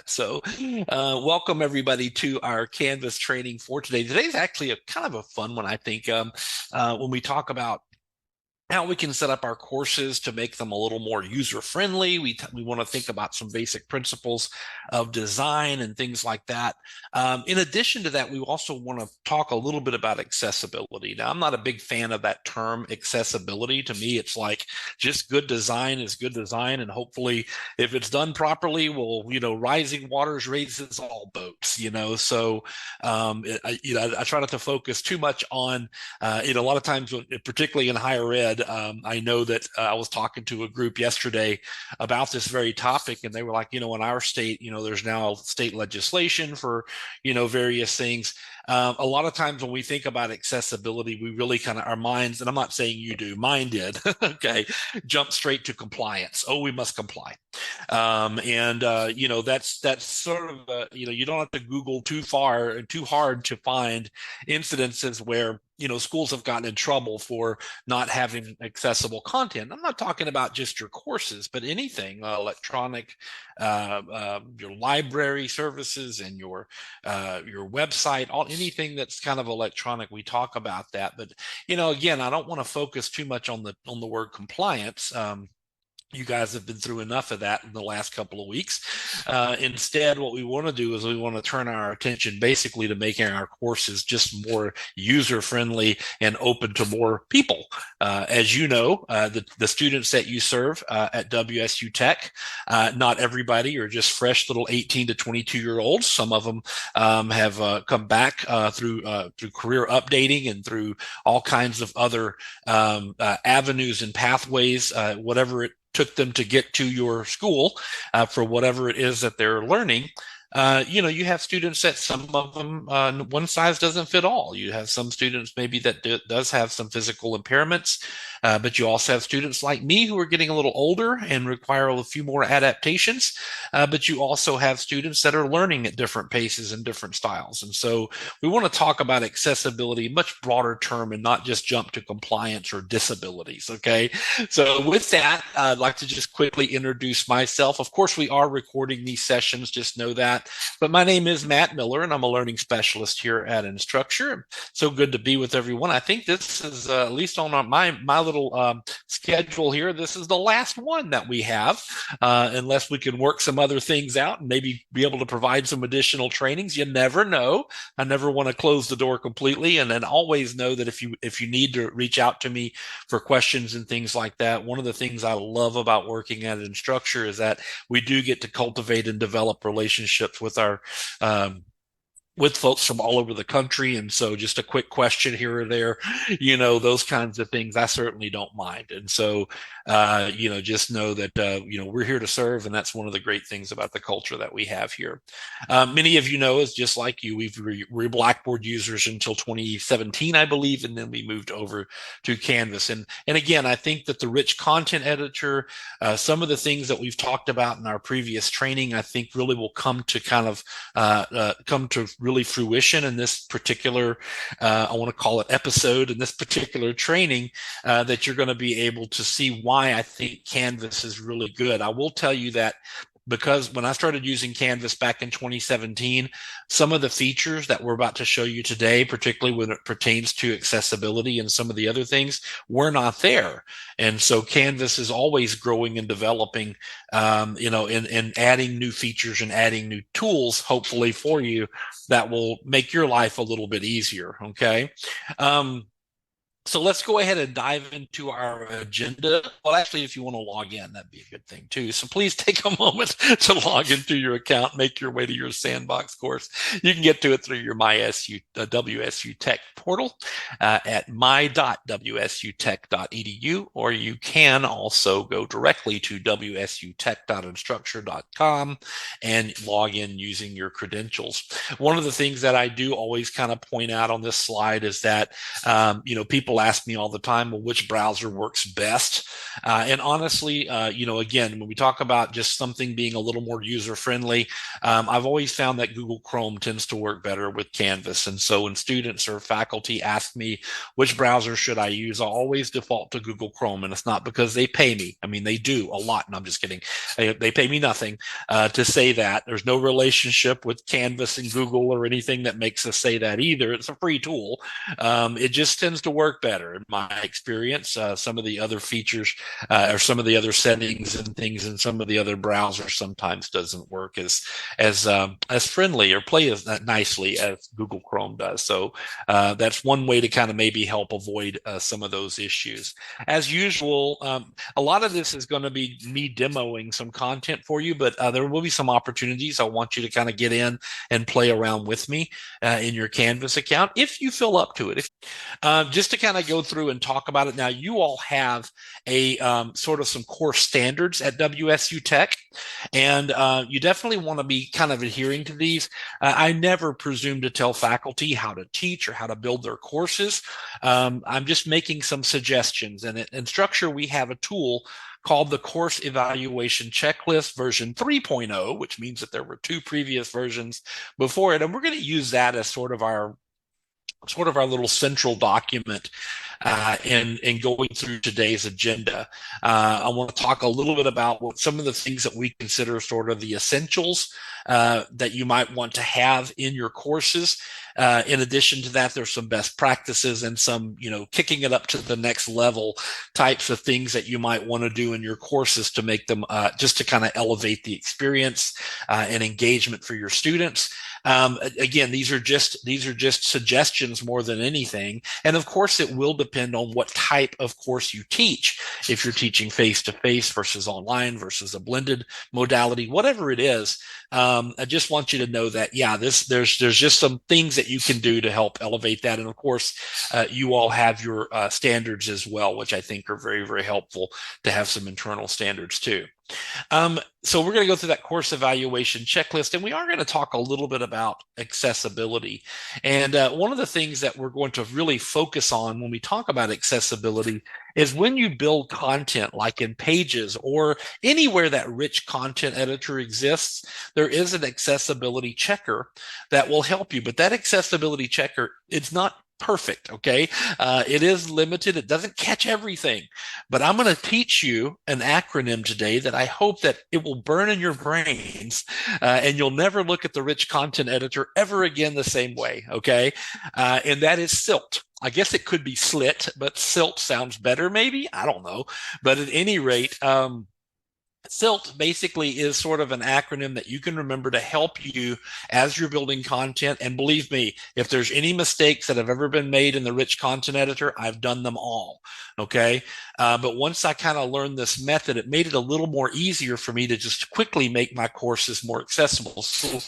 So, welcome everybody to our Canvas training for today. Today's actually a kind of a fun one, I think. When we talk about how we can set up our courses to make them a little more user friendly. We want to think about some basic principles of design and things like that. In addition to that, we also want to talk a little bit about accessibility. Now, I'm not a big fan of that term accessibility. To me, it's like just good design is good design, and hopefully, if it's done properly, rising waters raises all boats. So I try not to focus too much on a lot of times, particularly in higher ed, I know that I was talking to a group yesterday about this very topic, and they were like, in our state, there's now state legislation for, various things. A lot of times when we think about accessibility, we really kind of our minds, and I'm not saying you do, mine did, okay, jump straight to compliance. Oh, we must comply. That's sort of, you don't have to Google too far and too hard to find incidences where schools have gotten in trouble for not having accessible content. I'm not talking about just your courses, but anything electronic, your library services and your website, anything that's kind of electronic. We talk about that, but again, I don't want to focus too much on the word compliance. You guys have been through enough of that in the last couple of weeks. Instead, what we want to do is we want to turn our attention basically to making our courses just more user-friendly and open to more people. As you know, the students that you serve at WSU Tech, not everybody are just fresh little 18 to 22-year-olds. Some of them have come back through career updating and through all kinds of other avenues and pathways, whatever it took them to get to your school for whatever it is that they're learning. You have students that some of them, one size doesn't fit all. You have some students maybe that does have some physical impairments, but you also have students like me who are getting a little older and require a few more adaptations. But you also have students that are learning at different paces and different styles. And so we want to talk about accessibility, much broader term, and not just jump to compliance or disabilities. Okay. So with that, I'd like to just quickly introduce myself. Of course, we are recording these sessions, just know that. But my name is Matt Miller, and I'm a learning specialist here at Instructure. So good to be with everyone. I think this is, at least on my little schedule here, this is the last one that we have, unless we can work some other things out and maybe be able to provide some additional trainings. You never know. I never want to close the door completely, and then always know that if you need to reach out to me for questions and things like that, one of the things I love about working at Instructure is that we do get to cultivate and develop relationships with our with folks from all over the country. And so just a quick question here or there, those kinds of things, I certainly don't mind. And so, just know that, we're here to serve. And that's one of the great things about the culture that we have here. Many of you know, is just like you, we're Blackboard users until 2017, I believe. And then we moved over to Canvas. And again, I think that the rich content editor, some of the things that we've talked about in our previous training, I think really will come to kind of come to really fruition in this particular, I want to call it episode, in this particular training, that you're going to be able to see why I think Canvas is really good. I will tell you that because when I started using Canvas back in 2017, some of the features that we're about to show you today, particularly when it pertains to accessibility and some of the other things, were not there. And so Canvas is always growing and developing, and adding new features and adding new tools, hopefully for you, that will make your life a little bit easier. Okay. So let's go ahead and dive into our agenda. Well, actually, if you want to log in, that'd be a good thing too. So please take a moment to log into your account, make your way to your Sandbox course. You can get to it through your WSU Tech portal at my.wsutech.edu, or you can also go directly to wsutech.instructure.com and log in using your credentials. One of the things that I do always kind of point out on this slide is that, people people ask me all the time, well, which browser works best? And honestly, again, when we talk about just something being a little more user friendly, I've always found that Google Chrome tends to work better with Canvas. And so when students or faculty ask me which browser should I use, I always default to Google Chrome. And it's not because they pay me. I mean, they do a lot. And I'm just kidding. They pay me nothing to say that. There's no relationship with Canvas and Google or anything that makes us say that either. It's a free tool. It just tends to work better in my experience. Some of the other features or some of the other settings and things in some of the other browsers sometimes doesn't work as friendly or play as nicely as Google Chrome does. So that's one way to kind of maybe help avoid some of those issues. As usual, a lot of this is going to be me demoing some content for you, but there will be some opportunities. I want you to kind of get in and play around with me in your Canvas account if you feel up to it. Just to kind of go through and talk about it now, you all have a sort of some core standards at WSU Tech, and you definitely want to be kind of adhering to these. I never presume to tell faculty how to teach or how to build their courses. I'm just making some suggestions. And in Structure, we have a tool called the Course Evaluation Checklist version 3.0, which means that there were two previous versions before it. And we're going to use that as sort of our little central document in going through today's agenda. I want to talk a little bit about what some of the things that we consider sort of the essentials that you might want to have in your courses. In addition to that, there's some best practices and some, kicking it up to the next level types of things that you might want to do in your courses to make them just to kind of elevate the experience and engagement for your students. Again, these are just suggestions more than anything. And of course, it will depend on what type of course you teach. If you're teaching face-to-face versus online versus a blended modality, whatever it is, I just want you to know that, there's just some things that you can do to help elevate that. And of course, you all have your standards as well, which I think are very, very helpful to have some internal standards too. So we're going to go through that course evaluation checklist, and we are going to talk a little bit about accessibility. And one of the things that we're going to really focus on when we talk about accessibility is when you build content, like in Pages or anywhere that rich content editor exists, there is an accessibility checker that will help you. But that accessibility checker, it's not perfect. Okay. It is limited. It doesn't catch everything, but I'm going to teach you an acronym today that I hope that it will burn in your brains and you'll never look at the rich content editor ever again the same way. Okay. And that is SILT. I guess it could be SLIT, but SILT sounds better. Maybe. I don't know. But at any rate, SILT basically is sort of an acronym that you can remember to help you as you're building content. And believe me, if there's any mistakes that have ever been made in the rich content editor, I've done them all. Okay. But once I kind of learned this method, it made it a little more easier for me to just quickly make my courses more accessible. So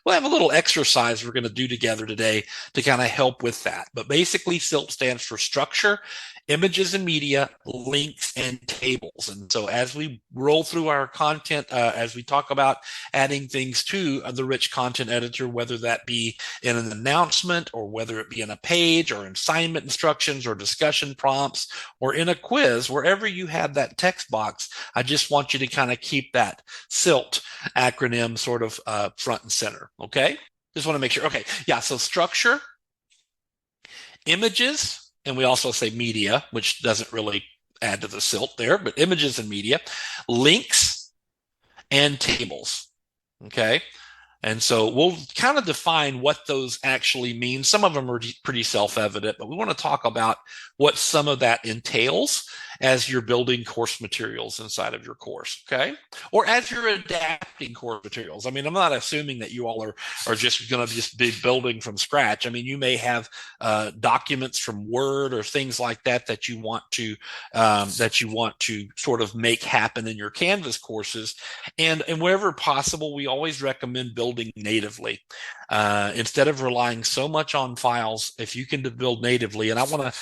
we'll have a little exercise we're going to do together today to kind of help with that. But basically, SILT stands for Structure, Images and Media, Links, and Tables. And so as we roll through our content, as we talk about adding things to the rich content editor, whether that be in an announcement or whether it be in a page or assignment instructions or discussion prompts or in a quiz, wherever you have that text box, I just want you to kind of keep that SILT acronym sort of front and center. Okay. Just want to make sure. Okay. Yeah. So Structure, Images, and we also say Media, which doesn't really add to the SILT there, but Images and Media, Links, and Tables. Okay. And so we'll kind of define what those actually mean. Some of them are pretty self-evident, but we want to talk about what some of that entails as you're building course materials inside of your course, okay? Or as you're adapting course materials. I mean, I'm not assuming that you all are just going to just be building from scratch. I mean, you may have documents from Word or things like that that you want to sort of make happen in your Canvas courses. And wherever possible, we always recommend building natively. Instead of relying so much on files, if you can build natively, and I'm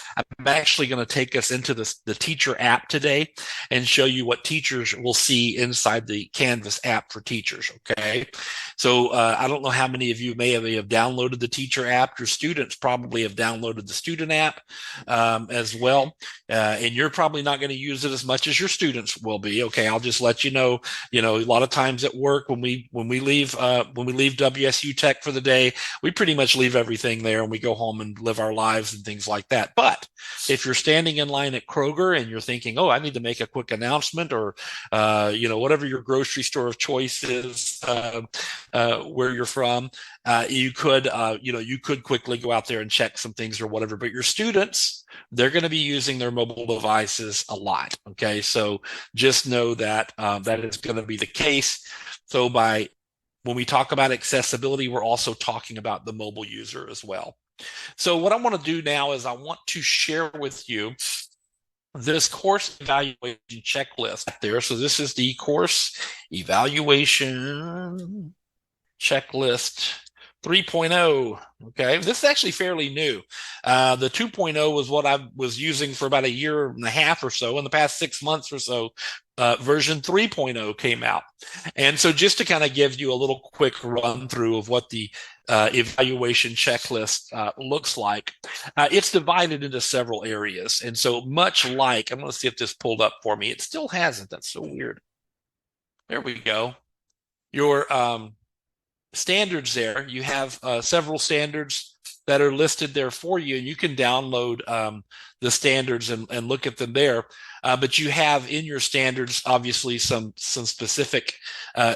actually going to take us into the teacher teacher app today and show you what teachers will see inside the Canvas app for teachers. Okay. So I don't know how many of you may have downloaded the teacher app. Your students probably have downloaded the student app as well. And you're probably not going to use it as much as your students will be. Okay. I'll just let you know, a lot of times at work when we leave WSU Tech for the day, we pretty much leave everything there and we go home and live our lives and things like that. But if you're standing in line at Kroger and you're thinking, oh, I need to make a quick announcement, or whatever your grocery store of choice is, where you're from, you could quickly go out there and check some things or whatever. But your students, they're going to be using their mobile devices a lot. Okay, so just know that that is going to be the case. So when we talk about accessibility, we're also talking about the mobile user as well. So what I want to do now is I want to share with you this course evaluation checklist there. So this is the course evaluation checklist 3.0. Okay, this is actually fairly new. The 2.0 was what I was using for about a year and a half or so. In the past 6 months or so, version 3.0 came out. And so just to kind of give you a little quick run through of what the evaluation checklist looks like, it's divided into several areas. And so much like, I'm going to see if this pulled up for me. It still hasn't. That's so weird. There we go. Your standards there. You have several standards that are listed there for you, and you can download the standards and look at them there. But you have in your standards, obviously, some specific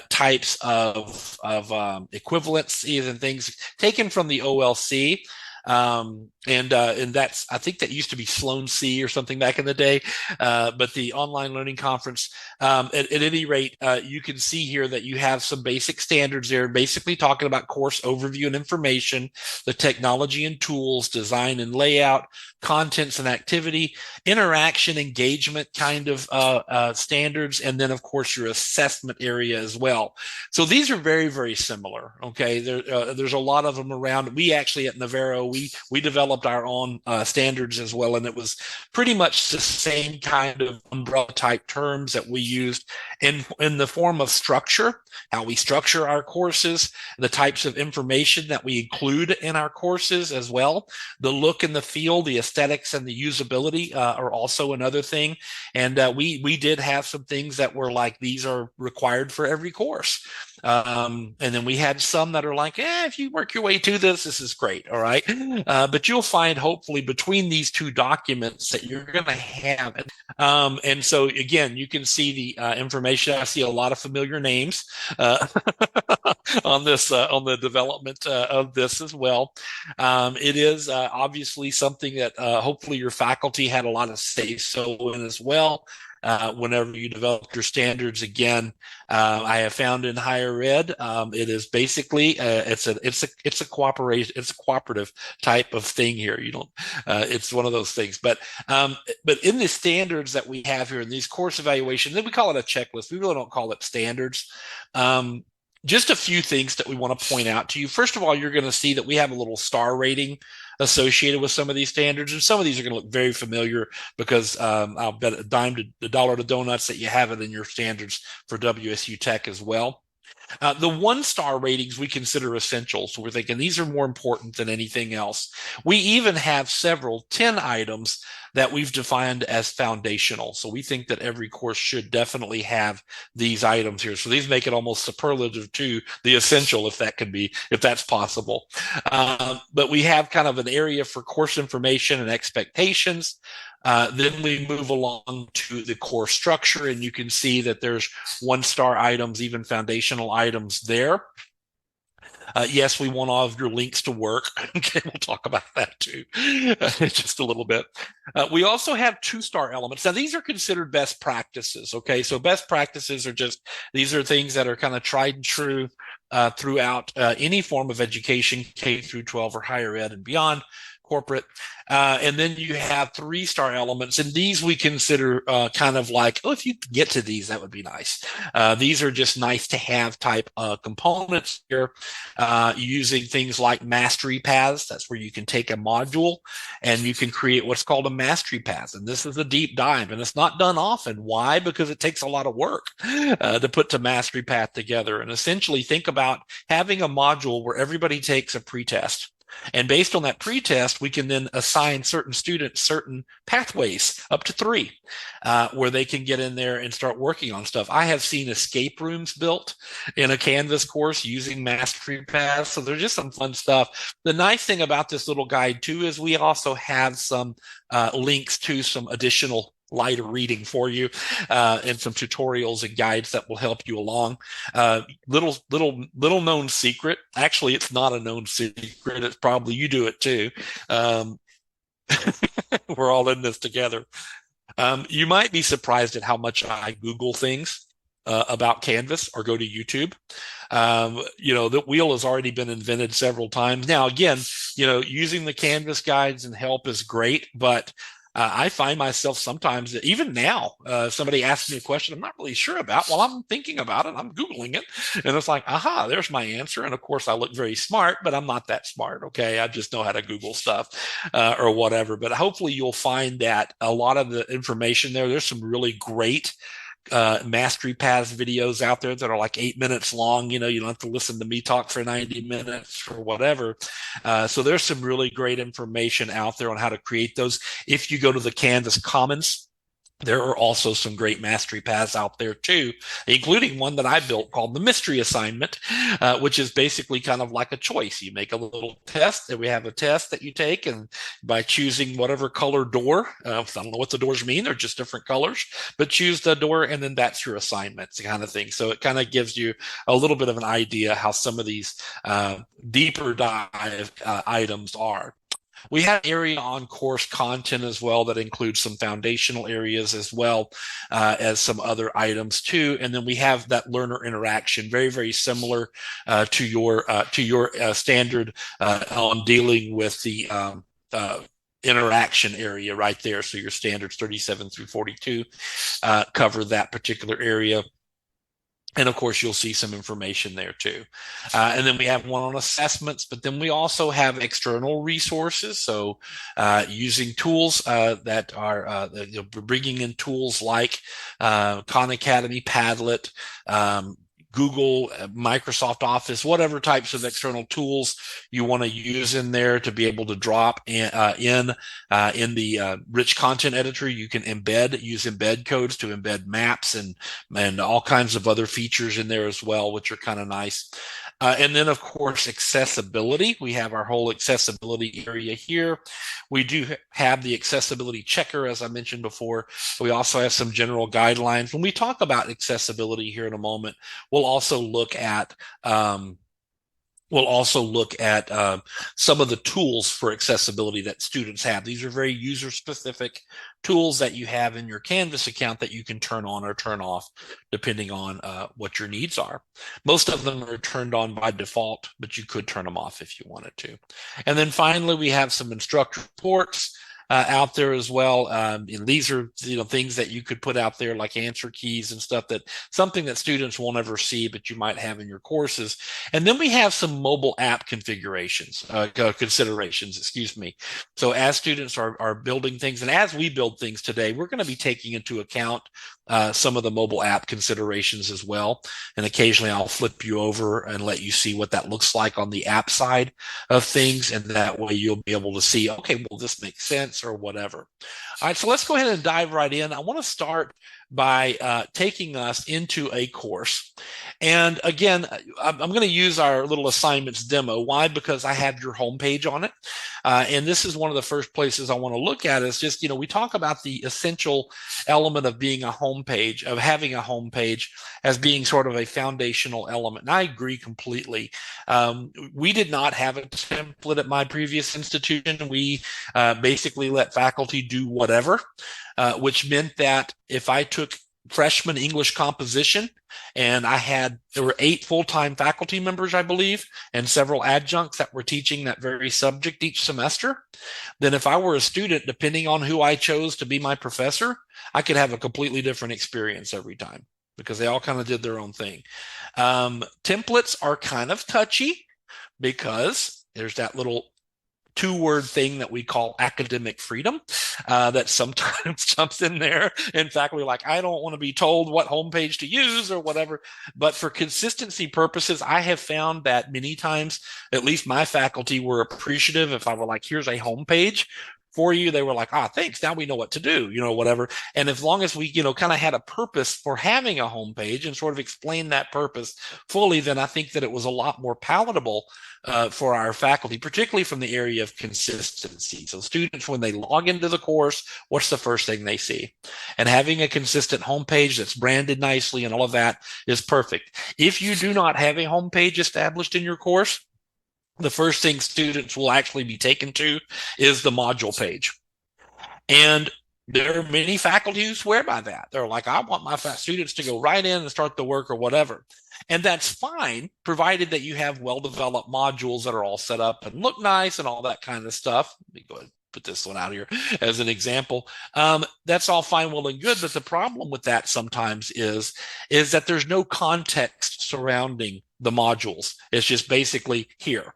types of equivalencies and things taken from the OLC. And that's, I think that used to be Sloan C or something back in the day, but the online learning conference. At any rate, you can see here that you have some basic standards there, basically talking about course overview and information, the technology and tools, design and layout, contents and activity, interaction, engagement kind of standards, and then of course your assessment area as well. So these are very, very similar. Okay, there's a lot of them around. We actually at Navarro, we developed our own standards as well, and it was pretty much the same kind of umbrella type terms that we used in the form of structure, how we structure our courses, the types of information that we include in our courses as well, the look and the feel, the aesthetics and the usability are also another thing. And we did have some things that were like, these are required for every course. And then we had some that are like, if you work your way to this is great. All right. But you'll find hopefully between these two documents that you're going to have. And so again, you can see the information. I see a lot of familiar names on this, on the development of this as well. It is obviously something that hopefully your faculty had a lot of say-so in as well. Whenever you develop your standards, again, I have found in higher ed, it is basically it's a cooperative type of thing here. You don't, it's one of those things. But in the standards that we have here in these course evaluations, then we call it a checklist. We really don't call it standards. Just a few things that we want to point out to you. First of all, you're going to see that we have a little star rating associated with some of these standards, and some of these are going to look very familiar because I'll bet a dime to the dollar to donuts that you have it in your standards for WSU Tech as well. The 1-star ratings we consider essential. So we're thinking these are more important than anything else. We even have several 10 items that we've defined as foundational. So we think that every course should definitely have these items here. So these make it almost superlative to the essential, if that's possible. But we have kind of an area for course information and expectations. Then we move along to the course structure, and you can see that there's 1-star items, even foundational items there. Yes, we want all of your links to work. Okay, we'll talk about that too, just a little bit. We also have 2-star elements. Now, these are considered best practices. Okay, so best practices are these are things that are kind of tried and true throughout any form of education, K through 12 or higher ed and beyond. corporate. And then you have 3-star elements, and these we consider kind of like, oh, if you could get to these, that would be nice. These are just nice to have type components here, using things like mastery paths. That's where you can take a module and you can create what's called a mastery path. And this is a deep dive, and it's not done often. Why? Because it takes a lot of work to put the mastery path together. And essentially, think about having a module where everybody takes a pretest. And based on that pretest, we can then assign certain students certain pathways, up to 3, where they can get in there and start working on stuff. I have seen escape rooms built in a Canvas course using mastery paths. So there's just some fun stuff. The nice thing about this little guide too is we also have some links to some additional lighter reading for you, and some tutorials and guides that will help you along. Little known secret. Actually, it's not a known secret. It's probably you do it too. We're all in this together. You might be surprised at how much I Google things about Canvas or go to YouTube. The wheel has already been invented several times. Now, again, using the Canvas guides and help is great, but I find myself sometimes, even now, somebody asks me a question I'm not really sure about. While I'm thinking about it, I'm Googling it. And it's like, aha, there's my answer. And of course, I look very smart, but I'm not that smart. Okay. I just know how to Google stuff or whatever. But hopefully, you'll find that a lot of the information there's some really great mastery paths videos out there that are like 8 minutes long. You don't have to listen to me talk for 90 minutes or whatever. So there's some really great information out there on how to create those. If you go to the Canvas Commons, there are also some great mastery paths out there too, including one that I built called the mystery assignment, which is basically kind of like a choice. You make a little test, and we have a test that you take, and by choosing whatever color door, I don't know what the doors mean, they're just different colors, but choose the door, and then that's your assignment, kind of thing. So it kind of gives you a little bit of an idea how some of these deeper dive items are. We have an area on course content as well that includes some foundational areas as well as some other items too. And then we have that learner interaction, very, very similar to your standard on dealing with the interaction area right there. So your standards 37 through 42 cover that particular area. And of course, you'll see some information there too. And then we have one on assessments, but then we also have external resources. So using tools that are bringing in tools like Khan Academy, Padlet, Google, Microsoft Office, whatever types of external tools you want to use in there to be able to drop in the rich content editor. You can use embed codes to embed maps and all kinds of other features in there as well, which are kind of nice. And then, of course, accessibility. We have our whole accessibility area here. We do have the accessibility checker, as I mentioned before. We also have some general guidelines. When we talk about accessibility here in a moment, we'll also look at some of the tools for accessibility that students have. These are very user-specific tools that you have in your Canvas account that you can turn on or turn off depending on what your needs are. Most of them are turned on by default, but you could turn them off if you wanted to. And then finally, we have some instructor reports out there as well. And these are things that you could put out there like answer keys and stuff, that something that students won't ever see, but you might have in your courses. And then we have some mobile app considerations, excuse me. So as students are building things, and as we build things today, we're going to be taking into account some of the mobile app considerations as well. And occasionally I'll flip you over and let you see what that looks like on the app side of things. And that way you'll be able to see, okay, well, this makes sense or whatever. All right, so let's go ahead and dive right in. I want to start by taking us into a course. And again, I'm going to use our little assignments demo. Why? Because I have your homepage on it. And this is one of the first places I want to look at is just, we talk about the essential element of being a homepage, of having a homepage as being sort of a foundational element. And I agree completely. We did not have a template at my previous institution. We basically let faculty do whatever, which meant that if I took freshman English composition, and there were 8 full-time faculty members, I believe, and several adjuncts that were teaching that very subject each semester. Then if I were a student, depending on who I chose to be my professor, I could have a completely different experience every time because they all kind of did their own thing. Templates are kind of touchy because there's that little 2-word thing that we call academic freedom that sometimes jumps in there. In fact, we're like, I don't want to be told what homepage to use or whatever. But for consistency purposes, I have found that many times, at least my faculty were appreciative if I were like, here's a homepage for you. They were like, thanks. Now we know what to do, whatever. And as long as we, kind of had a purpose for having a homepage and sort of explained that purpose fully, then I think that it was a lot more palatable for our faculty, particularly from the area of consistency. So students, when they log into the course, what's the first thing they see? And having a consistent homepage that's branded nicely and all of that is perfect. If you do not have a homepage established in your course, the first thing students will actually be taken to is the module page. And there are many faculty who swear by that. They're like, I want my students to go right in and start the work or whatever. And that's fine, provided that you have well-developed modules that are all set up and look nice and all that kind of stuff. Let me go ahead and put this one out here as an example. That's all fine, well, and good. But the problem with that sometimes is that there's no context surrounding the modules. It's just basically here.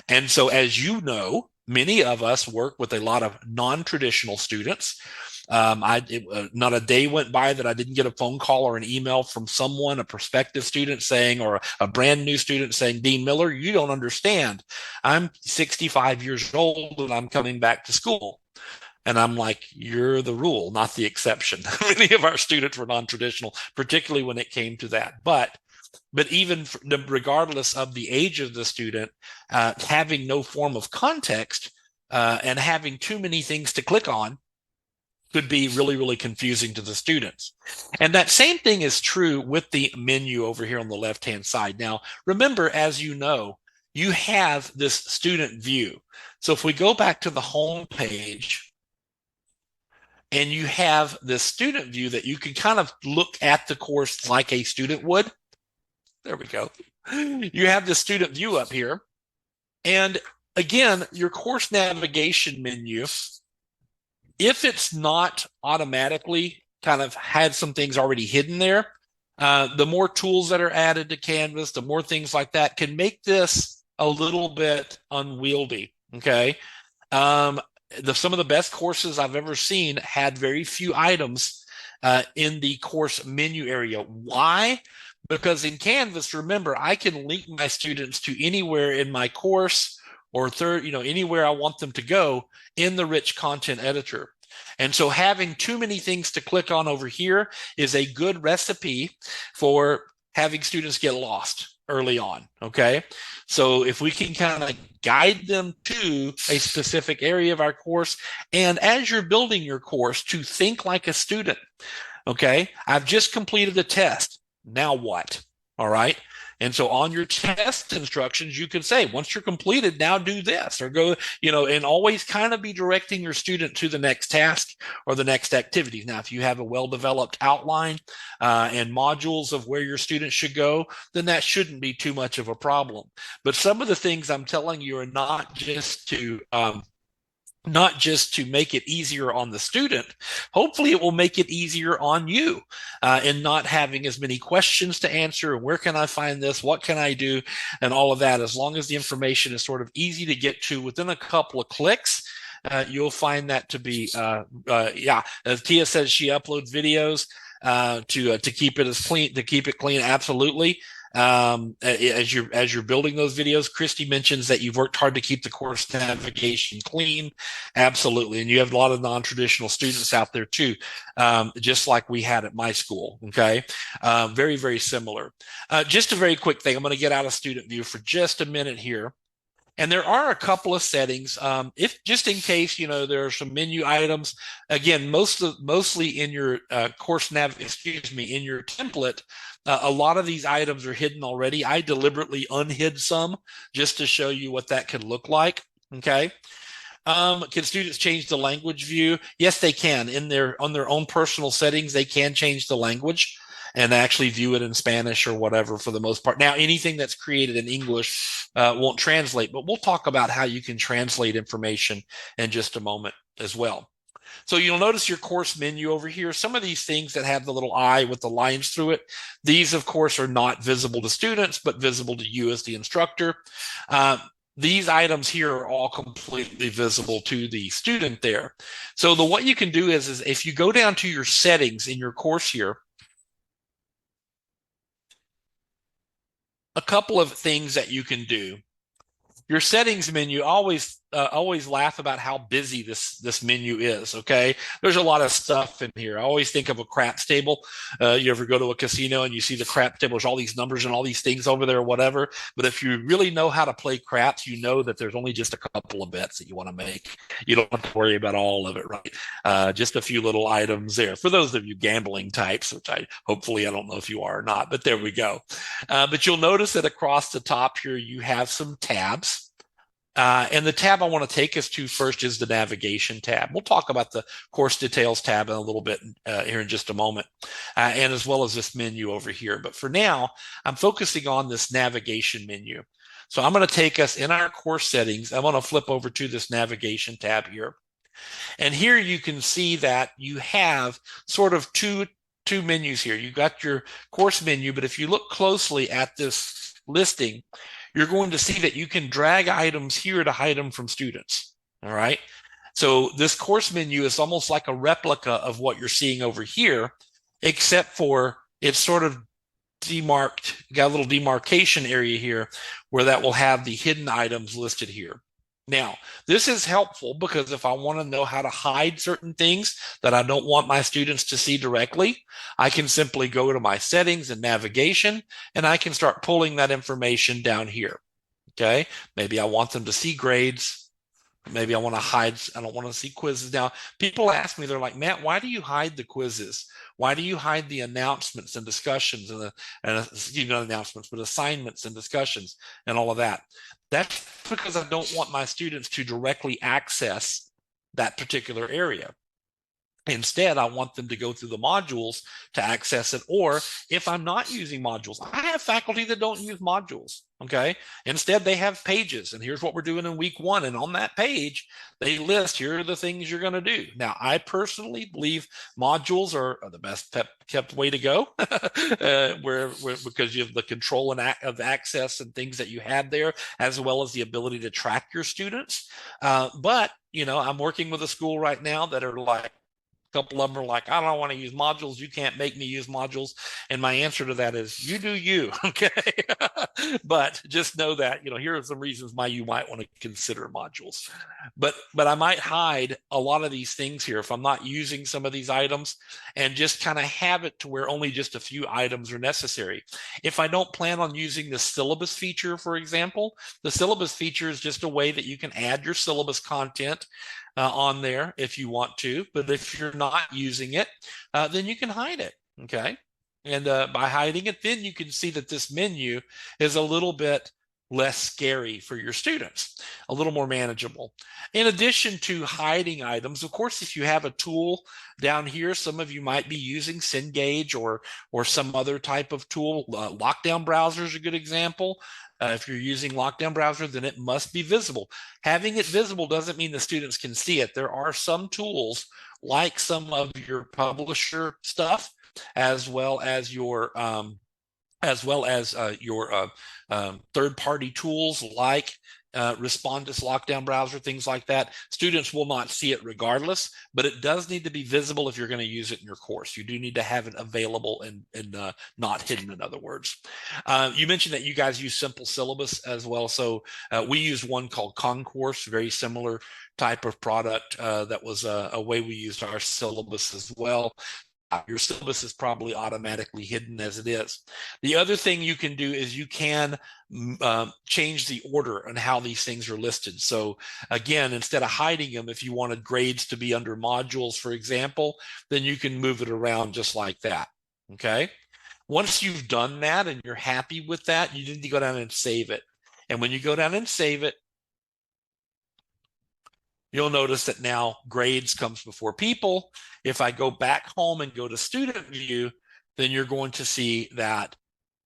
And so, as you know, many of us work with a lot of non-traditional students. Not a day went by that I didn't get a phone call or an email from someone, a prospective student saying, or a brand new student saying, Dean Miller, you don't understand. I'm 65 years old and I'm coming back to school. And I'm like, you're the rule, not the exception. Many of our students were non-traditional, particularly when it came to that. But even regardless of the age of the student, having no form of context and having too many things to click on could be really, really confusing to the students. And that same thing is true with the menu over here on the left-hand side. Now, remember, as you know, you have this student view. So if we go back to the home page, and you have this student view that you can kind of look at the course like a student would. There we go. You have the student view up here. And again, your course navigation menu, if it's not automatically kind of had some things already hidden there, the more tools that are added to Canvas, the more things like that can make this a little bit unwieldy, okay? Some of the best courses I've ever seen had very few items in the course menu area. Why? Because in Canvas, remember, I can link my students to anywhere in my course or anywhere I want them to go in the rich content editor. And so having too many things to click on over here is a good recipe for having students get lost early on, okay? So if we can kind of guide them to a specific area of our course, and as you're building your course, to think like a student, okay? I've just completed a test. Now what? All right. And so on your test instructions, you can say, once you're completed, now do this or go, and always kind of be directing your student to the next task or the next activity. Now, if you have a well-developed outline and modules of where your students should go, then that shouldn't be too much of a problem. But some of the things I'm telling you are not just to make it easier on the student. Hopefully it will make it easier on you in not having as many questions to answer. Where can I find this? What can I do? And all of that. As long as the information is sort of easy to get to within a couple of clicks, you'll find that to be, as Tia says, she uploads videos to keep it clean. Absolutely. As you're building those videos, Christy mentions that you've worked hard to keep the course navigation clean. Absolutely. And you have a lot of non-traditional students out there too, just like we had at my school. Okay. Very, very similar. Just a very quick thing. I'm going to get out of student view for just a minute here. And there are a couple of settings, if just in case, there are some menu items. Again, mostly in your in your template, a lot of these items are hidden already. I deliberately unhid some just to show you what that could look like. Okay. Can students change the language view? Yes, they can. In their on their own personal settings, they can change the language and actually view it in Spanish or whatever for the most part. Now, anything that's created in English won't translate, but we'll talk about how you can translate information in just a moment as well. So you'll notice your course menu over here. Some of these things that have the little eye with the lines through it, these, of course, are not visible to students, but visible to you as the instructor. Uh, these items here are all completely visible to the student there. So what you can do is if you go down to your settings in your course here, a couple of things that you can do. Your settings menu, always laugh about how busy this menu is. Okay, there's a lot of stuff in here. I always think of a craps table. You ever go to a casino and you see the craps table? There's all these numbers and all these things over there, or whatever. But if you really know how to play craps, you know that there's only just a couple of bets that you want to make. You don't have to worry about all of it, right? Just a few little items there for those of you gambling types, which I don't know if you are or not, but there we go. But you'll notice that across the top here you have some tabs. And the tab I want to take us to first is the navigation tab. We'll talk about the course details tab in a little bit here in just a moment, and as well as this menu over here. But for now, I'm focusing on this navigation menu. So I'm going to take us in our course settings. I'm going to flip over to this navigation tab here. And here you can see that you have sort of two menus here. You got your course menu, but if you look closely at this listing, you're going to see that you can drag items here to hide them from students. All right. So this course menu is almost like a replica of what you're seeing over here, except for it's sort of demarked, got a little demarcation area here where that will have the hidden items listed here. Now, this is helpful because if I want to know how to hide certain things that I don't want my students to see directly, I can simply go to my settings and navigation, and I can start pulling that information down here. Okay, maybe I want them to see grades. Maybe I want to hide, I don't want to see quizzes. Now, people ask me, they're like, Matt, why do you hide the quizzes? Why do you hide the announcements and discussions announcements, but assignments and discussions and all of that? That's because I don't want my students to directly access that particular area. Instead, I want them to go through the modules to access it. Or if I'm not using modules, I have faculty that don't use modules. Okay. Instead, they have pages. And here's what we're doing in week 1. And on that page, they list here are the things you're going to do. Now, I personally believe modules are the best kept way to go, because you have the control of access and things that you have there, as well as the ability to track your students. But, I'm working with a school right now that are like, couple of them are like, I don't want to use modules. You can't make me use modules. And my answer to that is, you do you. Okay. But just know that, here are some reasons why you might want to consider modules. But I might hide a lot of these things here if I'm not using some of these items, and just kind of have it to where only just a few items are necessary. If I don't plan on using the syllabus feature, for example, the syllabus feature is just a way that you can add your syllabus content on there if you want to. But if you're not using it, then you can hide it. Okay. And by hiding it, then you can see that this menu is a little bit less scary for your students, a little more manageable. In addition to hiding items, of course, if you have a tool down here, some of you might be using Cengage or some other type of tool. Lockdown Browser is a good example. If you're using Lockdown Browser, then it must be visible. Having it visible doesn't mean the students can see it. There are some tools, like some of your publisher stuff, as well as your third-party tools like Respondus Lockdown Browser, things like that. Students will not see it regardless, but it does need to be visible if you're going to use it in your course. You do need to have it available and not hidden, in other words. You mentioned that you guys use Simple Syllabus as well. So we use one called Concourse, very similar type of product. That was a way we used our syllabus as well. Your syllabus is probably automatically hidden as it is. The other thing you can do is you can change the order on how these things are listed. So again, instead of hiding them, if you wanted grades to be under modules, for example, then you can move it around just like that. Okay. Once you've done that and you're happy with that, you need to go down and save it. And when you go down and save it, you'll notice that now grades comes before people. If I go back home and go to student view, then you're going to see that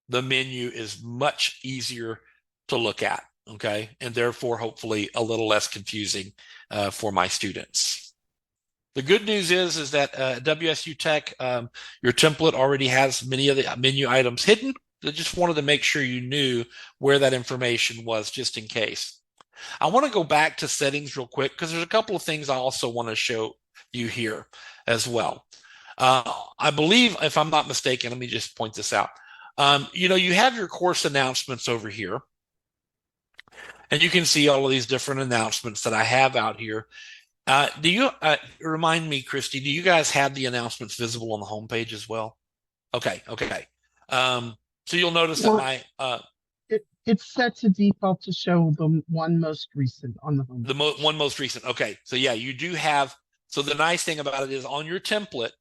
the menu is much easier to look at, okay? And therefore, hopefully a little less confusing for my students. The good news is that WSU Tech, your template already has many of the menu items hidden. I just wanted to make sure you knew where that information was just in case. I want to go back to settings real quick because there's a couple of things I also want to show you here as well. I believe, if I'm not mistaken, let me just point this out. You have your course announcements over here, and you can see all of these different announcements that I have out here. Do you remind me, Christy, do you guys have the announcements visible on the homepage as well? Okay. So you'll notice that my it's set to default to show the one most recent on the home. one most recent. Okay, so yeah, you do have. So the nice thing about it is on your template,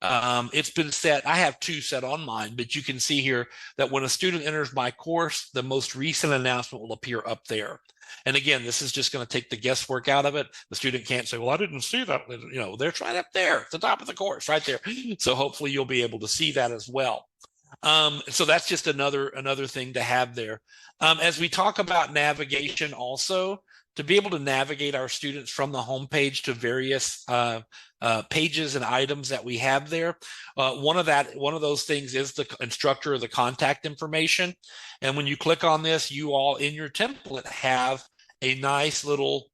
it's been set. I have two set on mine, but you can see here that when a student enters my course, the most recent announcement will appear up there. And again, this is just going to take the guesswork out of it. The student can't say, well, I didn't see that. They're right up there at the top of the course, right there. So hopefully you'll be able to see that as well. So that's just another thing to have there. As we talk about navigation also, to be able to navigate our students from the homepage to various pages and items that we have there. One of those things is the instructor or the contact information. And when you click on this, you all in your template have a nice little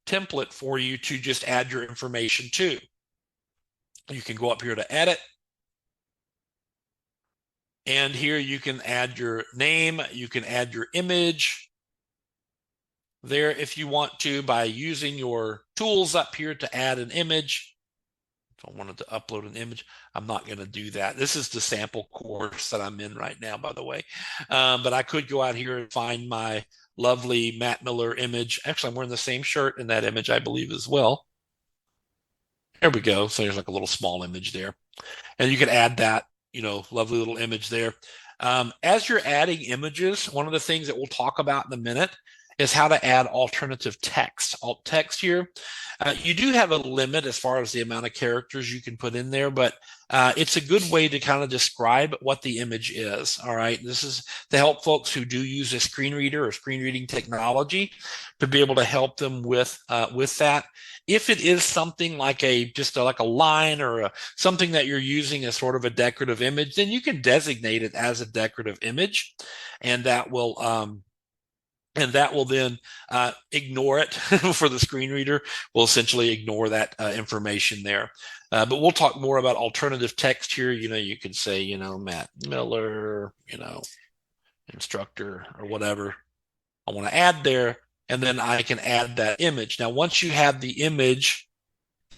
template for you to just add your information to. You can go up here to edit. And here you can add your name, you can add your image there if you want to by using your tools up here to add an image. If I wanted to upload an image, I'm not going to do that. This is the sample course that I'm in right now, by the way. But I could go out here and find my lovely Matt Miller image. Actually, I'm wearing the same shirt in that image, I believe, as well. There we go. So there's like a little small image there. And you can add that, lovely little image there. As you're adding images, one of the things that we'll talk about in a minute is how to add alternative text. Alt text here. You do have a limit as far as the amount of characters you can put in there, but it's a good way to kind of describe what the image is. All right. This is to help folks who do use a screen reader or screen reading technology to be able to help them with that. If it is something like like a line or something that you're using as sort of a decorative image, then you can designate it as a decorative image, and that will then ignore it for the screen reader. Will essentially ignore that information there. But we'll talk more about alternative text here. You can say, Matt Miller, instructor or whatever I want to add there. And then I can add that image. Now, once you have the image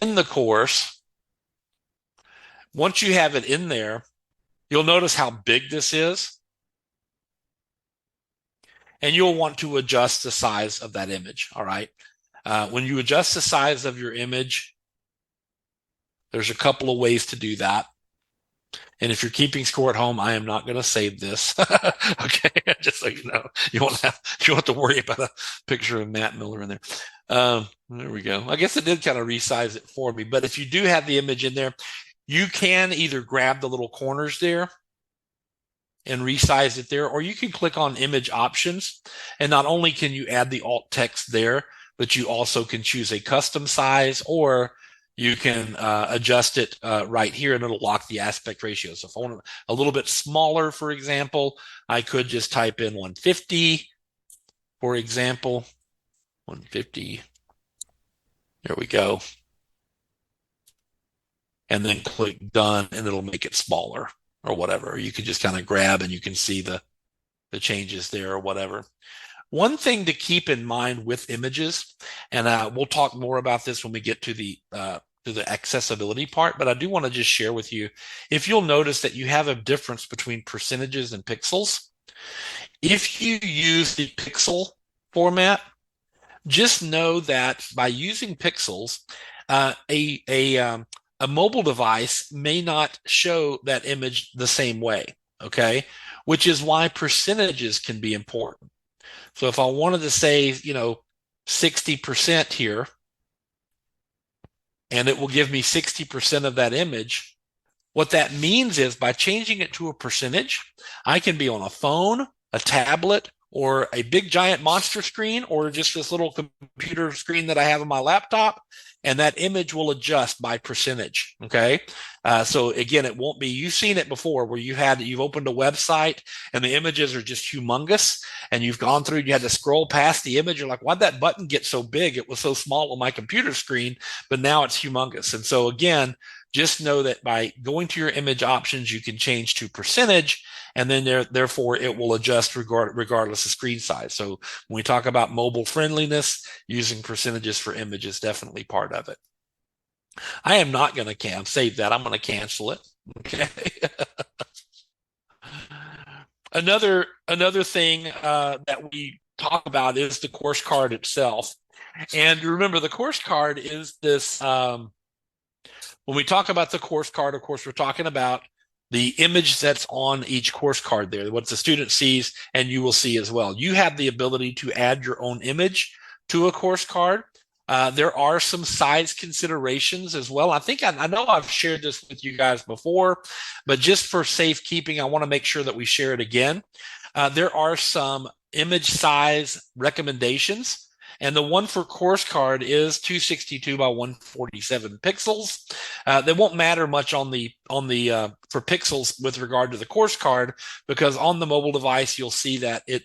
in the course, once you have it in there, you'll notice how big this is. And you'll want to adjust the size of that image, all right? When you adjust the size of your image, there's a couple of ways to do that. And if you're keeping score at home, I am not going to save this. Okay, just so you know, you won't have to worry about a picture of Matt Miller in there. There we go. I guess it did kind of resize it for me. But if you do have the image in there, you can either grab the little corners there and resize it there, or you can click on image options. And not only can you add the alt text there, but you also can choose a custom size, or you can adjust it right here, and it'll lock the aspect ratio. So if I want it a little bit smaller, for example, I could just type in 150, for example, 150. There we go. And then click done, and it'll make it smaller or whatever. You can just kind of grab and you can see the changes there or whatever. One thing to keep in mind with images, and we'll talk more about this when we get to the accessibility part, but I do want to just share with you, if you'll notice that you have a difference between percentages and pixels. If you use the pixel format, just know that by using pixels, a mobile device may not show that image the same way, okay? Which is why percentages can be important. So if I wanted to say, 60% here, and it will give me 60% of that image. What that means is by changing it to a percentage, I can be on a phone, a tablet, or a big giant monster screen, or just this little computer screen that I have on my laptop, and that image will adjust by percentage. Okay. So again, it won't be, you've seen it before where you've opened a website and the images are just humongous and you've gone through, you had to scroll past the image. You're like, why'd that button get so big? It was so small on my computer screen, but now it's humongous. And so again, just know that by going to your image options, you can change to percentage, and then therefore it will adjust regardless of screen size. So when we talk about mobile friendliness, using percentages for image is definitely part of it. I am not going to save that. I'm going to cancel it. Okay. Another thing that we talk about is the course card itself. And remember, the course card is this. When we talk about the course card, of course, we're talking about the image that's on each course card there, what the student sees and you will see as well. You have the ability to add your own image to a course card. There are some size considerations as well. I think I know I've shared this with you guys before, but just for safekeeping, I want to make sure that we share it again. There are some image size recommendations. And the one for course card is 262 by 147 pixels. They won't matter much on the for pixels with regard to the course card, because on the mobile device you'll see that it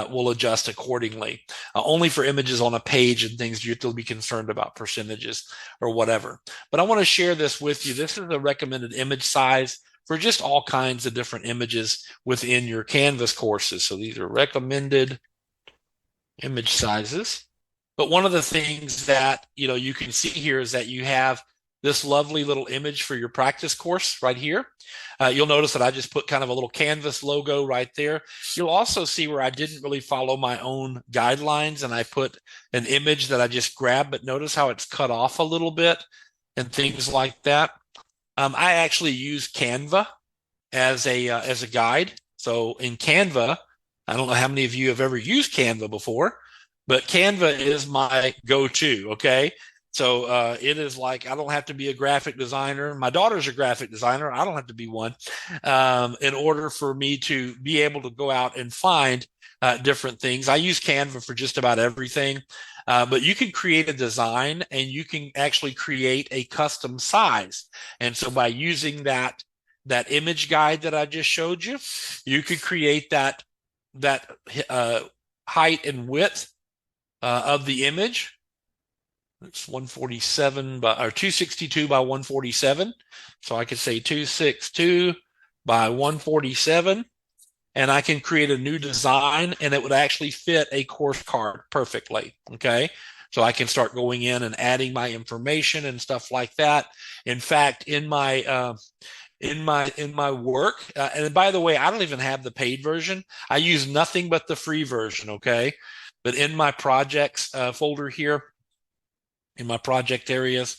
will adjust accordingly. Only for images on a page and things you have to be concerned about percentages or whatever. But I want to share this with you. This is a recommended image size for just all kinds of different images within your Canvas courses. So these are recommended image sizes. But one of the things that you can see here is that you have this lovely little image for your practice course right here. You'll notice that I just put kind of a little Canvas logo right there. You'll also see where I didn't really follow my own guidelines and I put an image that I just grabbed, but notice how it's cut off a little bit and things like that. I actually use Canva as a guide. So in Canva, I don't know how many of you have ever used Canva before, but Canva is my go-to, okay? So it is like, I don't have to be a graphic designer. My daughter's a graphic designer. I don't have to be one in order for me to be able to go out and find different things. I use Canva for just about everything, but you can create a design and you can actually create a custom size. And so by using that image guide that I just showed you, you could create that height and width of the image. It's 147 or 262 by 147. So I could say 262 by 147, and I can create a new design and it would actually fit a course card perfectly. Okay. So I can start going in and adding my information and stuff like that. In fact, in my work, and by the way, I don't even have the paid version. I use nothing but the free version. Okay. But in my projects folder here, in my project areas,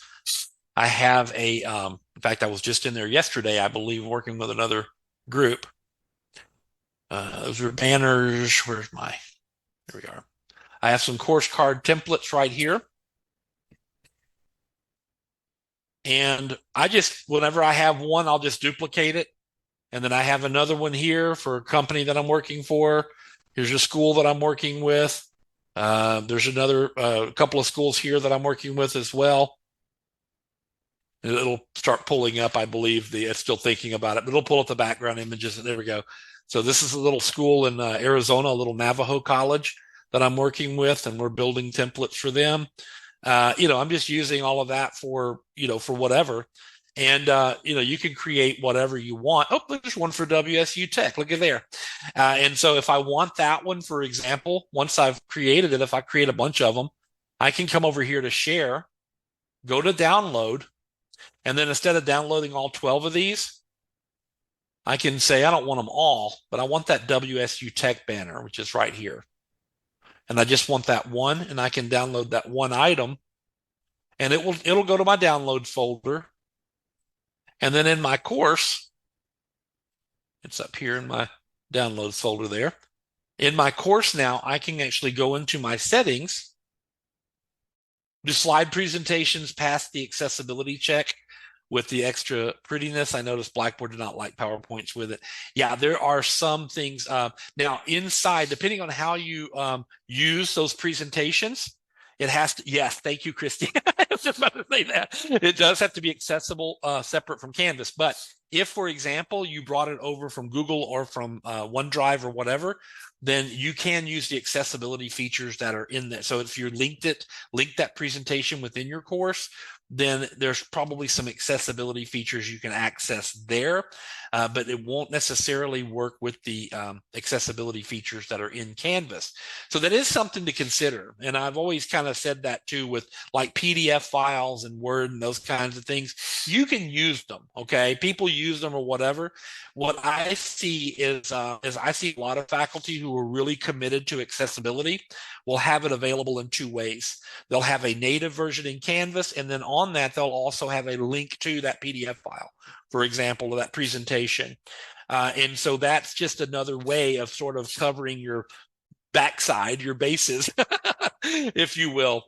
I have in fact, I was just in there yesterday, I believe, working with another group. Those are banners. Here we are. I have some course card templates right here. And whenever I have one, I'll just duplicate it. And then I have another one here for a company that I'm working for. Here's a school that I'm working with. There's another couple of schools here that I'm working with as well. It'll start pulling up, I believe. It's still thinking about it, but it'll pull up the background images. And there we go. So this is a little school in Arizona, a little Navajo college that I'm working with, and we're building templates for them. I'm just using all of that for whatever. And, you can create whatever you want. Oh, there's one for WSU Tech. Look at there. And so if I want that one, for example, once I've created it, if I create a bunch of them, I can come over here to share, go to download, and then instead of downloading all 12 of these, I can say, I don't want them all, but I want that WSU Tech banner, which is right here. And I just want that one, and I can download that one item, and it'll go to my download folder. And then in my course, it's up here in my downloads folder there. In my course now, I can actually go into my settings Do slide presentations pass the accessibility check with the extra prettiness? I noticed Blackboard did not like PowerPoints with it. Yeah, there are some things. Now, inside, depending on how you use those presentations, it has to, yes, thank you, Christy. I was just about to say that. It does have to be accessible separate from Canvas. But if, for example, you brought it over from Google or from OneDrive or whatever, then you can use the accessibility features that are in there. So if you linked that presentation within your course, then there's probably some accessibility features you can access there, but it won't necessarily work with the accessibility features that are in Canvas. So that is something to consider. And I've always kind of said that too with like PDF files and Word and those kinds of things. You can use them, okay? People use them or whatever. What I see is I see a lot of faculty who are really committed to accessibility will have it available in two ways. They'll have a native version in Canvas, and then on that, they'll also have a link to that PDF file, for example, of that presentation. And so that's just another way of sort of covering your backside, your bases, if you will,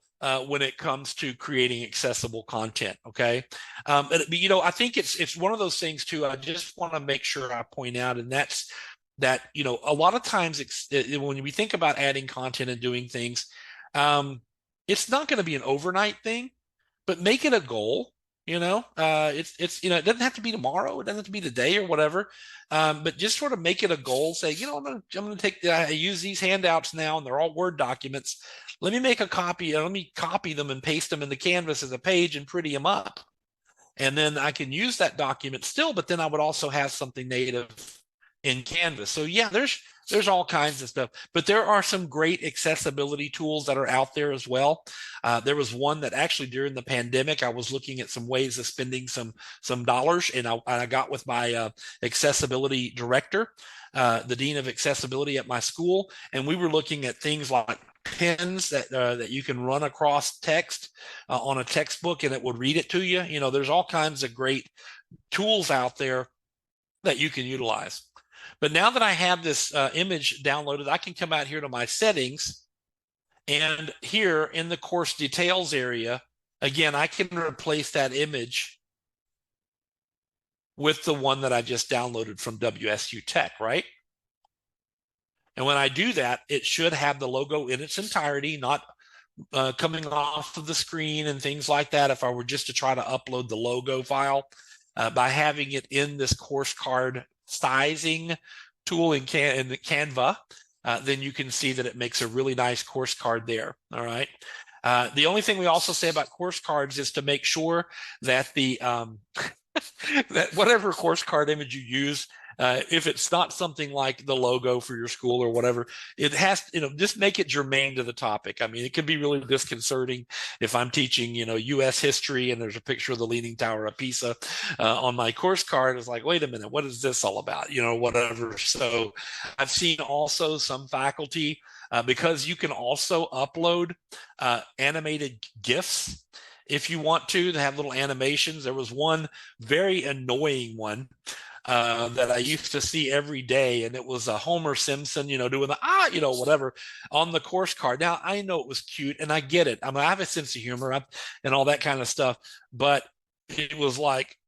when it comes to creating accessible content. Okay. But, I think it's one of those things too. I just want to make sure I point out, and that's that, a lot of times when we think about adding content and doing things, it's not going to be an overnight thing, but make it a goal. It's it doesn't have to be tomorrow, it doesn't have to be today or whatever, but just sort of make it a goal. Say, I'm gonna take I use these handouts now, and they're all Word documents. Let me make a copy. Let me copy them and paste them in the Canvas as a page and pretty them up, and then I can use that document still. But then I would also have something native in Canvas. So yeah, there's all kinds of stuff, but there are some great accessibility tools that are out there as well. There was one that actually during the pandemic, I was looking at some ways of spending some dollars, and I got with my accessibility director, the dean of accessibility at my school, and we were looking at things like pens that you can run across text on a textbook, and it would read it to you. There's all kinds of great tools out there that you can utilize. But now that I have this image downloaded, I can come out here to my settings, and here in the course details area, again, I can replace that image with the one that I just downloaded from WSU Tech, right? And when I do that, it should have the logo in its entirety, not coming off of the screen and things like that. If I were just to try to upload the logo file, by having it in this course card sizing tool in the Canva, then you can see that it makes a really nice course card there. All right. The only thing we also say about course cards is to make sure that the that whatever course card image you use, if it's not something like the logo for your school or whatever, it has, just make it germane to the topic. I mean, it can be really disconcerting if I'm teaching, U.S. history and there's a picture of the Leaning Tower of Pisa on my course card. It's like, wait a minute, what is this all about? Whatever. So I've seen also some faculty, because you can also upload animated GIFs if you want to have little animations. There was one very annoying one that I used to see every day, and it was a Homer Simpson, doing the whatever on the course card. Now I know it was cute, and I get it. I mean, I have a sense of humor and all that kind of stuff, but it was like,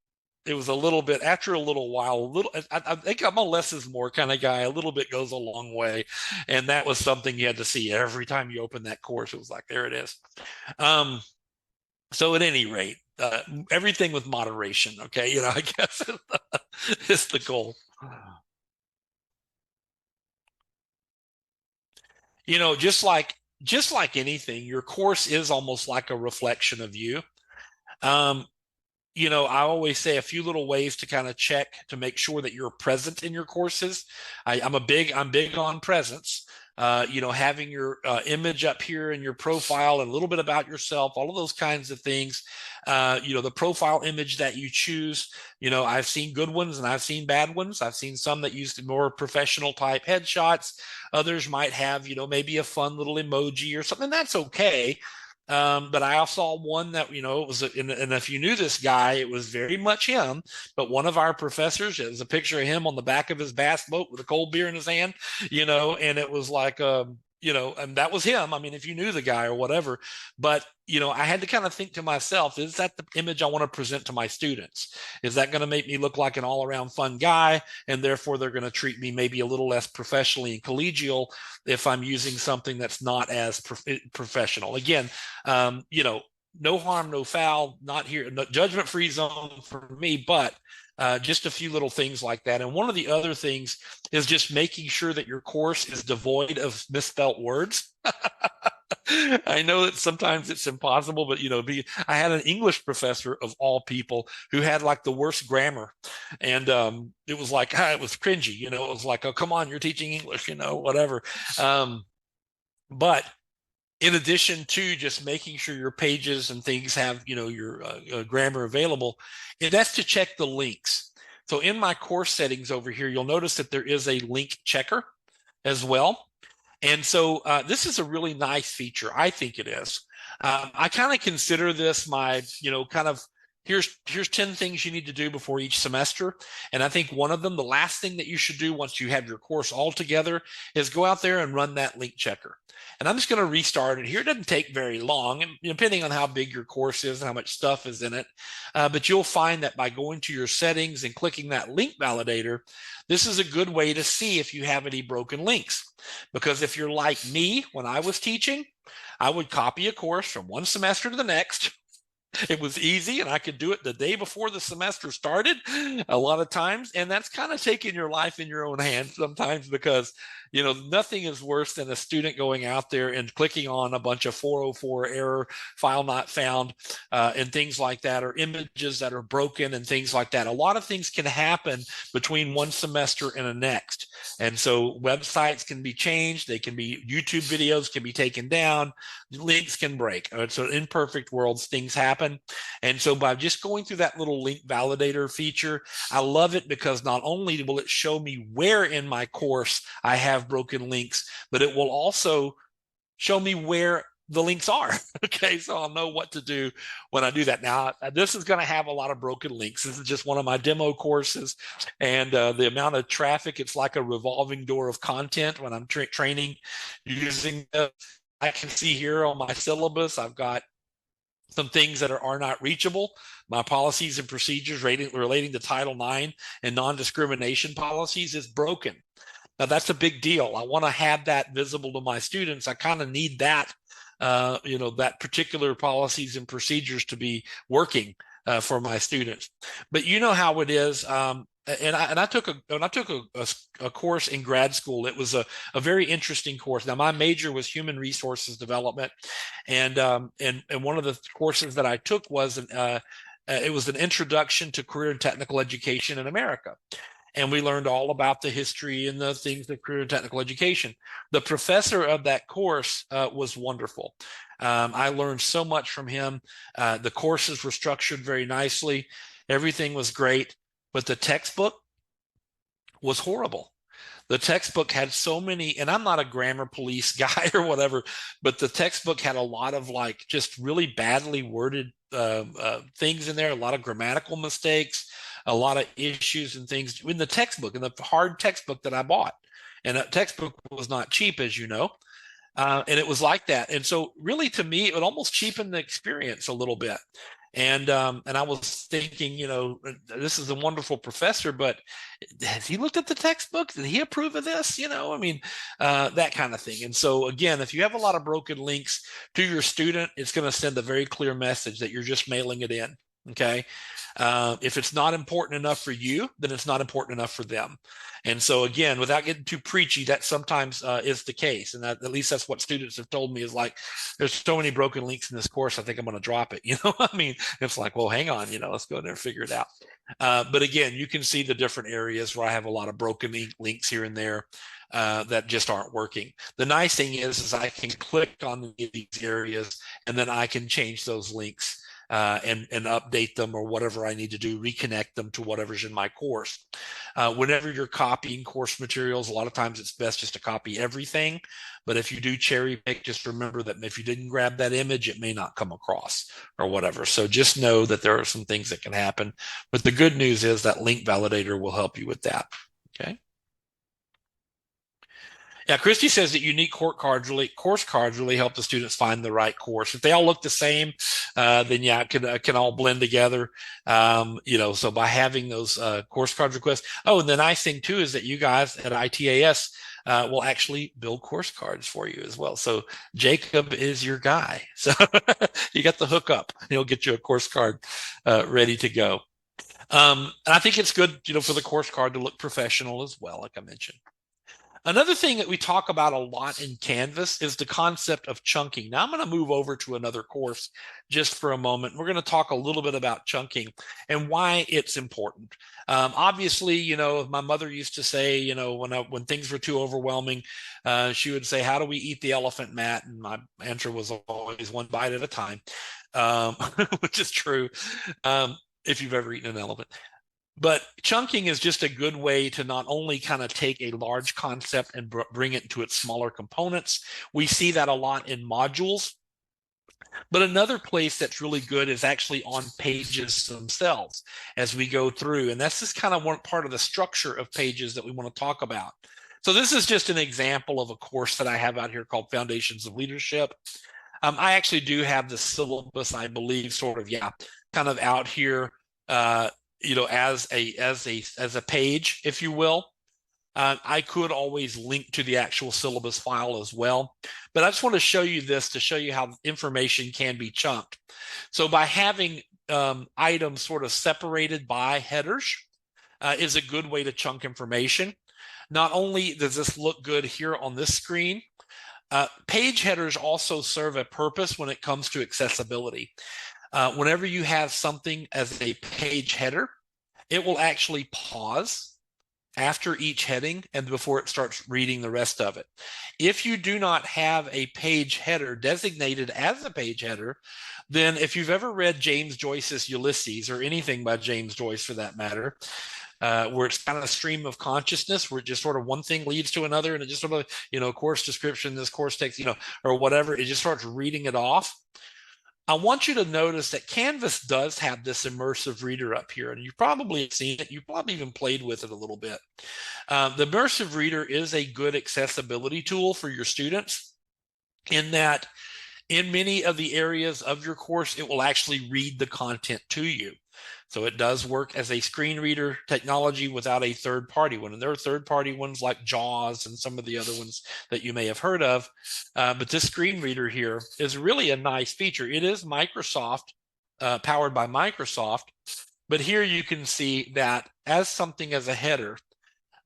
it was a little bit, after a little while, I think I'm a less is more kind of guy. A little bit goes a long way, and that was something you had to see every time you open that course. It was like, there it is. So at any rate, everything with moderation. Okay, I guess is the goal. Just like anything, your course is almost like a reflection of you. Um, I always say a few little ways to kind of check to make sure that you're present in your courses. I'm big on presence. Having your image up here in your profile and a little bit about yourself, all of those kinds of things. The profile image that you choose, I've seen good ones and I've seen bad ones. I've seen some that used more professional type headshots. Others might have, maybe a fun little emoji or something. That's okay. But I also saw one that, it was, and if you knew this guy, it was very much him. But one of our professors, it was a picture of him on the back of his bass boat with a cold beer in his hand, and it was like, and that was him. I mean, if you knew the guy or whatever, but I had to kind of think to myself, is that the image I want to present to my students? Is that going to make me look like an all-around fun guy? And therefore they're going to treat me maybe a little less professionally and collegial if I'm using something that's not as professional. Again, no harm, no foul, not here, no judgment-free zone for me, but just a few little things like that. And one of the other things is just making sure that your course is devoid of misspelt words. I know that sometimes it's impossible, but I had an English professor of all people who had like the worst grammar, and it was like it was cringy. It was like, oh, come on, you're teaching English, whatever. But in addition to just making sure your pages and things have your grammar available, that's to check the links. So in my course settings over here, you'll notice that there is a link checker as well. And so this is a really nice feature. I think it is. I kind of consider this my, kind of here's 10 things you need to do before each semester. And I think one of them, the last thing that you should do once you have your course all together, is go out there and run that link checker. And I'm just going to restart it here. It doesn't take very long, and depending on how big your course is and how much stuff is in it. But you'll find that by going to your settings and clicking that link validator, this is a good way to see if you have any broken links. Because if you're like me, when I was teaching, I would copy a course from one semester to the next. It was easy, and I could do it the day before the semester started a lot of times. And that's kind of taking your life in your own hands sometimes, because nothing is worse than a student going out there and clicking on a bunch of 404 error, file not found, and things like that, or images that are broken and things like that. A lot of things can happen between one semester and the next. And so websites can be changed. They can be, YouTube videos can be taken down. Links can break. So in imperfect worlds, things happen. And so by just going through that little link validator feature, I love it, because not only will it show me where in my course I have broken links, but it will also show me where the links are. Okay, so I'll know what to do when I do that. Now, this is going to have a lot of broken links. This is just one of my demo courses, and the amount of traffic, it's like a revolving door of content when I'm training using I can see here on my syllabus, I've got some things that are not reachable. My policies and procedures relating to Title IX and non-discrimination policies is broken. Now, that's a big deal. I want to have that visible to my students. I kind of need that, that particular policies and procedures to be working for my students. But you know how it is. And I took a course in grad school. It was a very interesting course. Now, my major was human resources development, and one of the courses that I took was it was an introduction to career and technical education in America. And we learned all about the history and the things of career and technical education. The professor of that course was wonderful. I learned so much from him. The courses were structured very nicely. Everything was great, but the textbook was horrible. The textbook had so many, and I'm not a grammar police guy or whatever, but the textbook had a lot of like just really badly worded things in there, a lot of grammatical mistakes, a lot of issues and things in the textbook, in the hard textbook that I bought. And that textbook was not cheap, as you know. And it was like that. And so really, to me, it would almost cheapen the experience a little bit. And I was thinking, this is a wonderful professor, but has he looked at the textbook? Did he approve of this? That kind of thing. And so again, if you have a lot of broken links to your student, it's going to send a very clear message that you're just mailing it in. Okay. If it's not important enough for you, then it's not important enough for them. And so again, without getting too preachy, that sometimes is the case. And that, at least that's what students have told me, is like, there's so many broken links in this course, I think I'm going to drop it. It's like, well, hang on, let's go in there and figure it out. But again, you can see the different areas where I have a lot of broken links here and there that just aren't working. The nice thing is I can click on these areas, and then I can change those links and update them, or whatever I need to do, reconnect them to whatever's in my course. Whenever you're copying course materials, a lot of times it's best just to copy everything. But if you do cherry pick, just remember that if you didn't grab that image, it may not come across or whatever. So just know that there are some things that can happen. But the good news is that link validator will help you with that. Okay. Yeah, Christy says that unique course cards really help the students find the right course. If they all look the same, then yeah, it can all blend together. So by having those course card requests. Oh, and the nice thing too is that you guys at ITAS will actually build course cards for you as well. So Jacob is your guy. So you got the hookup. He'll get you a course card ready to go. And I think it's good, for the course card to look professional as well, like I mentioned. Another thing that we talk about a lot in Canvas is the concept of chunking. Now I'm going to move over to another course just for a moment. We're going to talk a little bit about chunking and why it's important. Obviously, my mother used to say, when things were too overwhelming, she would say, "How do we eat the elephant, Matt?" And my answer was always one bite at a time, um, which is true. If you've ever eaten an elephant. But chunking is just a good way to not only kind of take a large concept and bring it into its smaller components. We see that a lot in modules. But another place that's really good is actually on pages themselves as we go through. And that's just kind of one part of the structure of pages that we want to talk about. So this is just an example of a course that I have out here called Foundations of Leadership. I actually do have the syllabus, I believe, kind of out here, as a page, if you will. I could always link to the actual syllabus file as well, but I just want to show you this to show you how information can be chunked. So by having items sort of separated by headers is a good way to chunk information. Not only does this look good here on this screen, page headers also serve a purpose when it comes to accessibility. Whenever you have something as a page header, it will actually pause after each heading and before it starts reading the rest of it. If you do not have a page header designated as a page header, then if you've ever read James Joyce's Ulysses, or anything by James Joyce for that matter, where it's kind of a stream of consciousness, where just sort of one thing leads to another, and it just sort of, course description, this course text, or whatever, it just starts reading it off. I want you to notice that Canvas does have this immersive reader up here, and you've probably seen it. You've probably even played with it a little bit. The immersive reader is a good accessibility tool for your students in that in many of the areas of your course, it will actually read the content to you. So it does work as a screen reader technology without a third party one. And there are third party ones like JAWS and some of the other ones that you may have heard of. But this screen reader here is really a nice feature. It is Microsoft, powered by Microsoft. But here you can see that as something as a header,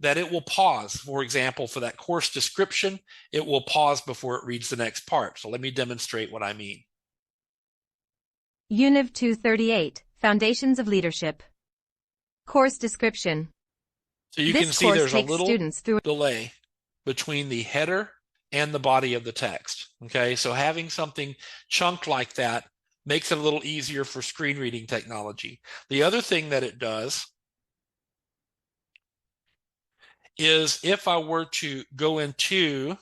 that it will pause. For example, for that course description, it will pause before it reads the next part. So let me demonstrate what I mean. Univ 238, Foundations of Leadership. Course description. So you can see there's a little delay between the header and the body of the text. Okay, so having something chunked like that makes it a little easier for screen reading technology. The other thing that it does is if I were to go into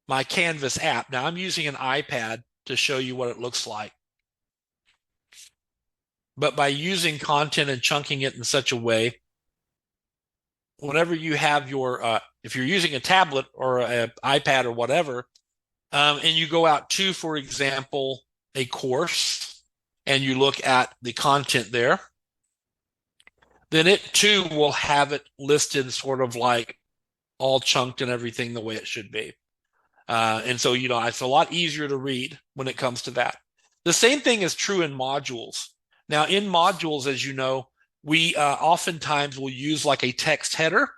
my Canvas app, now I'm using an iPad to show you what it looks like. But by using content and chunking it in such a way, whenever you have your, if you're using a tablet or an iPad or whatever, and you go out to, for example, a course, and you look at the content there, then it too will have it listed sort of like all chunked and everything the way it should be. And so, it's a lot easier to read when it comes to that. The same thing is true in modules. Now, in modules, as you know, we oftentimes will use like a text header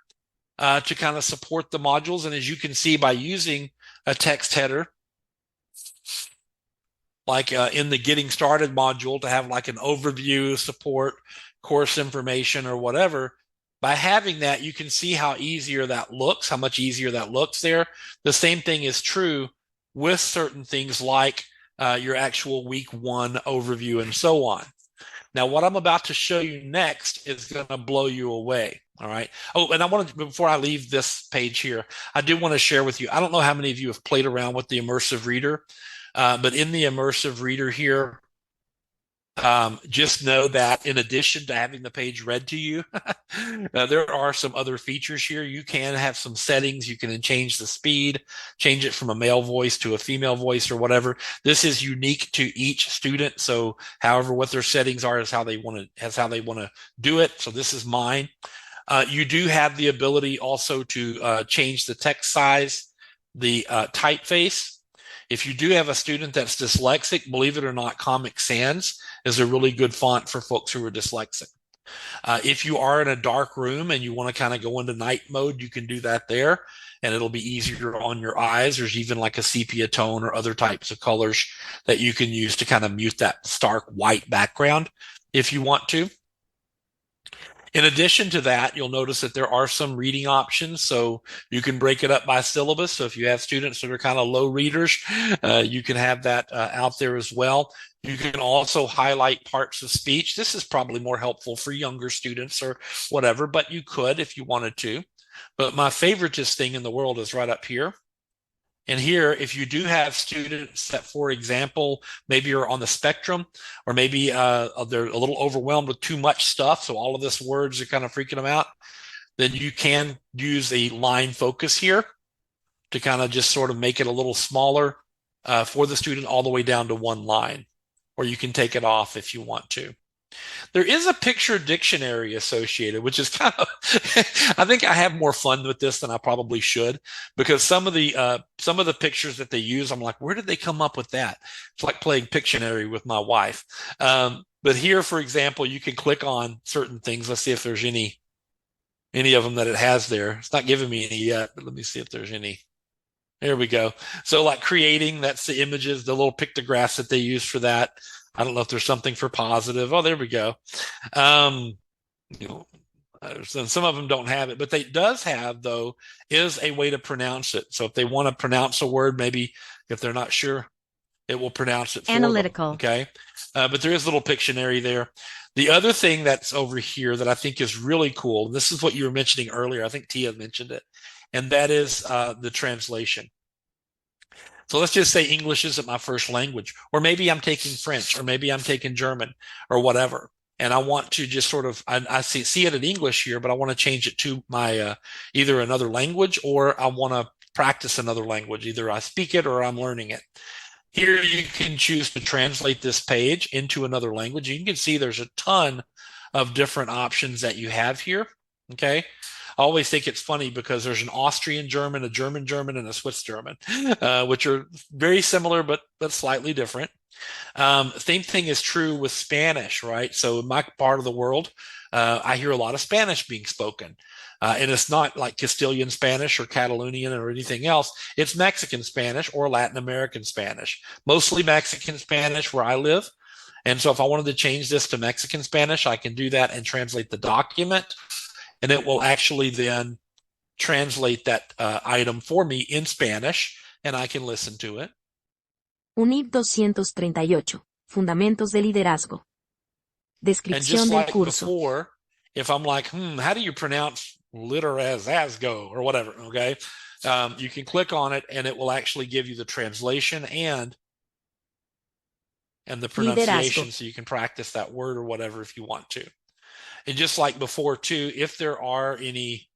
to kind of support the modules. And as you can see, by using a text header, like in the Getting Started module, to have like an overview, support, course information, or whatever, by having that, you can see how easier that looks, how much easier that looks there. The same thing is true with certain things like your actual week 1 overview and so on. Now, what I'm about to show you next is going to blow you away. All right. Oh, and I wanted to, before I leave this page here, I do want to share with you. I don't know how many of you have played around with the immersive reader, but in the immersive reader here, Just know that in addition to having the page read to you, there are some other features here. You can have some settings. You can change the speed, change it from a male voice to a female voice or whatever. This is unique to each student. So however, what their settings are is how they want to do it. So this is mine. You do have the ability also to change the text size, the typeface. If you do have a student that's dyslexic, believe it or not, Comic Sans is a really good font for folks who are dyslexic. If you are in a dark room and you want to kind of go into night mode, you can do that there, and it'll be easier on your eyes. There's even like a sepia tone or other types of colors that you can use to kind of mute that stark white background if you want to. In addition to that, you'll notice that there are some reading options. So you can break it up by syllabus. So if you have students that are kind of low readers, you can have that out there as well. You can also highlight parts of speech. This is probably more helpful for younger students or whatever, but you could if you wanted to. But my favoritist thing in the world is right up here. And here, if you do have students that, for example, maybe are on the spectrum, or maybe they're a little overwhelmed with too much stuff, so all of this words are kind of freaking them out, then you can use a line focus here to kind of just sort of make it a little smaller for the student all the way down to one line, or you can take it off if you want to. There is a picture dictionary associated, which is kind of, I think I have more fun with this than I probably should, because some of the pictures that they use, I'm like, where did they come up with that? It's like playing Pictionary with my wife. But here, for example, you can click on certain things. Let's see if there's any of them that it has there. It's not giving me any yet, but let me see if there's any. There we go. So like creating, that's the images, the little pictographs that they use for that. I don't know if there's something for positive. Oh, there we go. You know, some of them don't have it, but they does have, though, is a way to pronounce it. So if they want to pronounce a word, maybe if they're not sure, it will pronounce it for Analytical. them. Okay. But there is a little Pictionary there. The other thing that's over here that I think is really cool, and this is what you were mentioning earlier, I think Tia mentioned it, and that is the translation. So let's just say English isn't my first language, or maybe I'm taking French, or maybe I'm taking German, or whatever. And I want to just sort of, I see it in English here, but I want to change it to my either another language, or I want to practice another language. Either I speak it or I'm learning it. Here you can choose to translate this page into another language. You can see there's a ton of different options that you have here. Okay. I always think it's funny because there's an Austrian German, a German German, and a Swiss German, which are very similar but slightly different. Same thing is true with Spanish, right? So in my part of the world, I hear a lot of Spanish being spoken. And it's not like Castilian Spanish or Catalonian or anything else. It's Mexican Spanish or Latin American Spanish, mostly Mexican Spanish where I live. And so if I wanted to change this to Mexican Spanish, I can do that and translate the document. And it will actually then translate that item for me in Spanish, and I can listen to it. UNID 238. Fundamentos de liderazgo. And Descripción just del like curso. before, if I'm like, how do you pronounce liderazgo or whatever, okay? You can click on it, and it will actually give you the translation and the pronunciation, Liderazgo. so you can practice that word or whatever if you want to. And just like before too, if there are any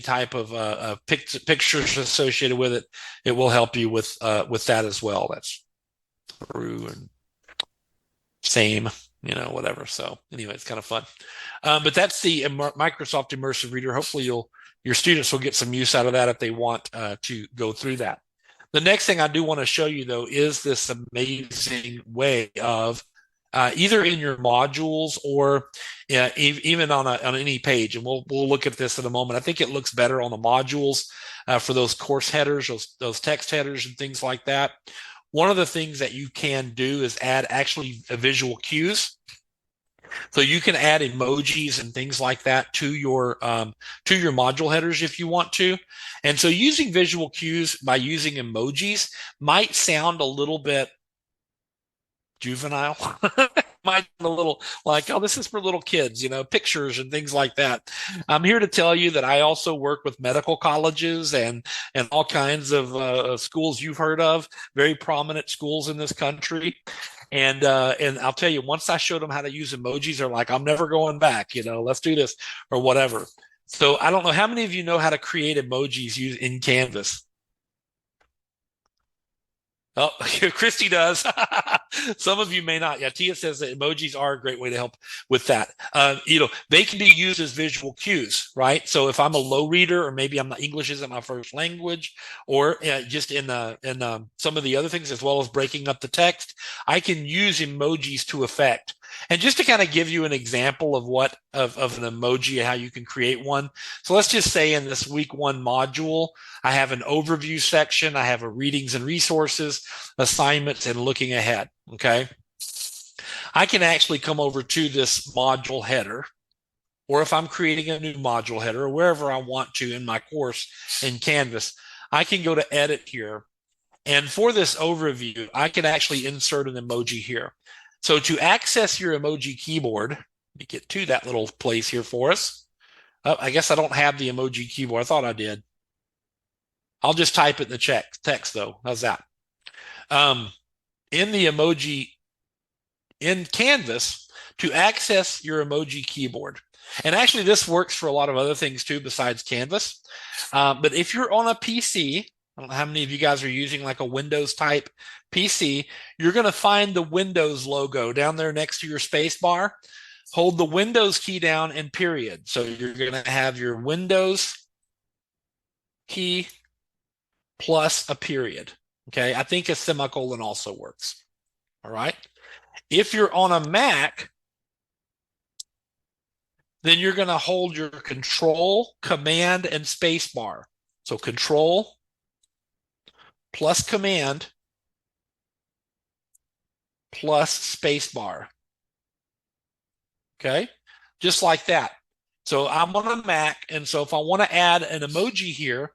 type of pictures associated with it, it will help you with that as well. That's true and same, whatever. So anyway, it's kind of fun. But that's the Microsoft Immersive Reader. Hopefully your students will get some use out of that if they want to go through that. The next thing I do want to show you, though, is this amazing way of either in your modules or even on any page. And we'll look at this in a moment. I think it looks better on the modules for those course headers, those text headers and things like that. One of the things that you can do is add actually visual cues. So you can add emojis and things like that to your module headers if you want to. And so using visual cues by using emojis might sound a little bit juvenile. might be a little like, oh, this is for little kids, pictures and things like that. I'm here to tell you that I also work with medical colleges and all kinds of schools you've heard of, very prominent schools in this country. And I'll tell you, once I showed them how to use emojis, they're like, I'm never going back, let's do this or whatever. So I don't know how many of you know how to create emojis in Canvas. Oh, Christy does. Some of you may not. Yeah, Tia says that emojis are a great way to help with that. They can be used as visual cues, right? So if I'm a low reader, or maybe English isn't my first language, or just in some of the other things, as well as breaking up the text, I can use emojis to effect. And just to kind of give you an example of of an emoji and how you can create one. So let's just say in this week 1 module, I have an overview section. I have a readings and resources, assignments, and looking ahead. Okay. I can actually come over to this module header, or if I'm creating a new module header, or wherever I want to in my course in Canvas, I can go to edit here. And for this overview, I can actually insert an emoji here. So to access your emoji keyboard, let me get to that little place here for us. Oh, I guess I don't have the emoji keyboard. I thought I did. I'll just type it in the text though. How's that? In the emoji in Canvas, to access your emoji keyboard. And actually this works for a lot of other things too besides Canvas. But if you're on a PC, I don't know how many of you guys are using like a Windows type PC, you're going to find the Windows logo down there next to your space bar. Hold the Windows key down and period. So you're going to have your Windows key plus a period. Okay, I think a semicolon also works. All right. If you're on a Mac, then you're going to hold your Control, Command, and Space bar. So Control plus Command plus Space bar. Okay, just like that. So I'm on a Mac, and so if I want to add an emoji here,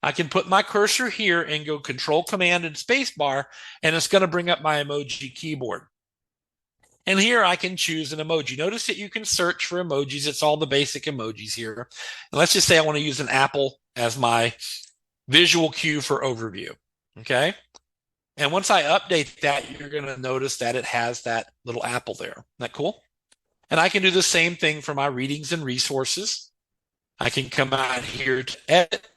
I can put my cursor here and go Control, Command, and Space bar, and it's going to bring up my emoji keyboard. And here I can choose an emoji. Notice that you can search for emojis. It's all the basic emojis here. And let's just say I want to use an apple as my visual cue for overview. Okay. And once I update that, you're going to notice that it has that little apple there. Isn't that cool? And I can do the same thing for my readings and resources. I can come out here to edit,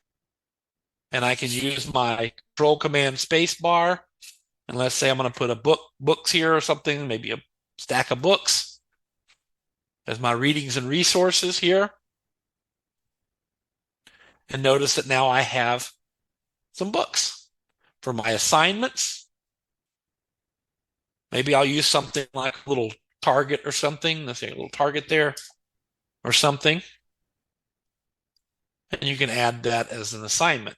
and I can use my Control, Command, Space bar. And let's say I'm going to put a books here or something, maybe a stack of books as my readings and resources here. And notice that now I have some books for my assignments. Maybe I'll use something like a little target or something. Let's say a little target there or something. And you can add that as an assignment.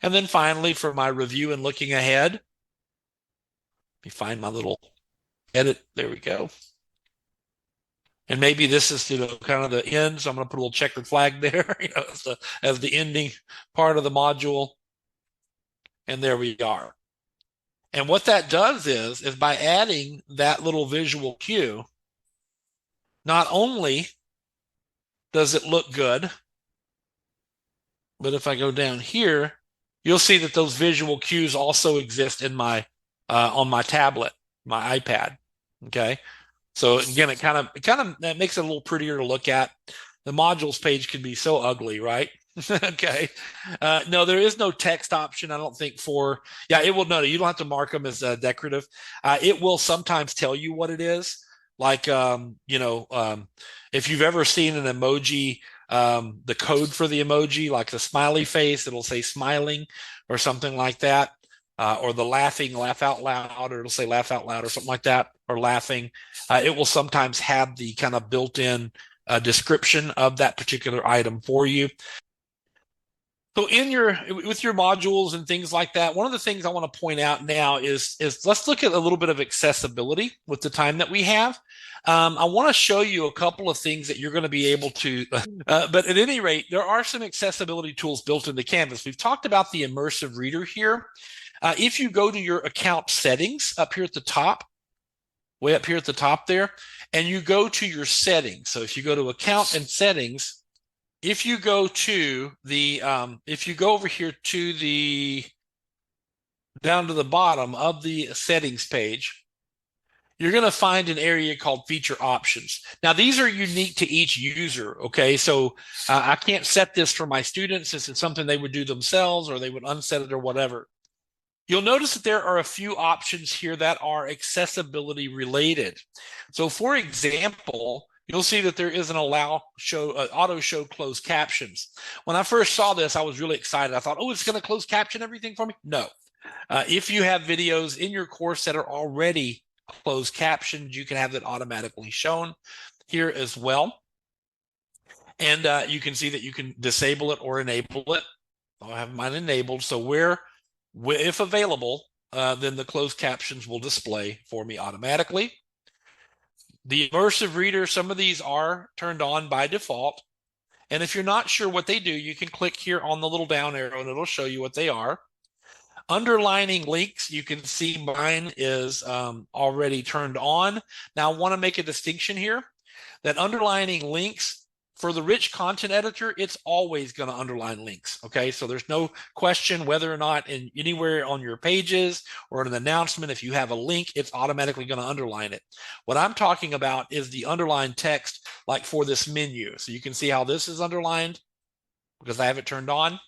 And then finally, for my review and looking ahead, let me find my little edit. There we go. And maybe this is, kind of the end. So I'm going to put a little checkered flag there, as the ending part of the module. And there we are. And what that does is by adding that little visual cue, not only does it look good, but if I go down here, you'll see that those visual cues also exist in my on my tablet, my iPad. Okay. So again, it kind of that makes it a little prettier to look at. The modules page can be so ugly, right? Okay. No, there is no text option, I don't think, it will. No, you don't have to mark them as decorative. It will sometimes tell you what it is. Like, if you've ever seen an emoji, the code for the emoji, like the smiley face, it'll say smiling or something like that. Or the laughing, laugh out loud, or it'll say laugh out loud or something like that, or laughing. It will sometimes have the kind of built-in description of that particular item for you. So with your modules and things like that, one of the things I want to point out now is let's look at a little bit of accessibility with the time that we have. I want to show you a couple of things that you're going to be able to, but at any rate, there are some accessibility tools built into Canvas. We've talked about the immersive reader here. If you go to your account settings up here at the top, way up here at the top there, and you go to your settings. So if you go to account and settings, if you go to the, if you go over here to the, down to the bottom of the settings page, you're going to find an area called feature options. Now, these are unique to each user. Okay. So I can't set this for my students. This is something they would do themselves, or they would unset it or whatever. You'll notice that there are a few options here that are accessibility related. So for example, you'll see that there is an auto show closed captions. When I first saw this, I was really excited. I thought, oh, it's going to close caption everything for me. No. If you have videos in your course that are already closed captioned, you can have that automatically shown here as well. And you can see that you can disable it or enable it. I'll have mine enabled. So if available, then the closed captions will display for me automatically. The immersive reader, some of these are turned on by default. And if you're not sure what they do, you can click here on the little down arrow and it'll show you what they are. Underlining links, you can see mine is already turned on. Now, I want to make a distinction here that underlining links, for the rich content editor, it's always going to underline links. Okay, so there's no question whether or not anywhere on your pages or in an announcement, if you have a link, it's automatically going to underline it. What I'm talking about is the underlined text, like for this menu. So you can see how this is underlined because I have it turned on.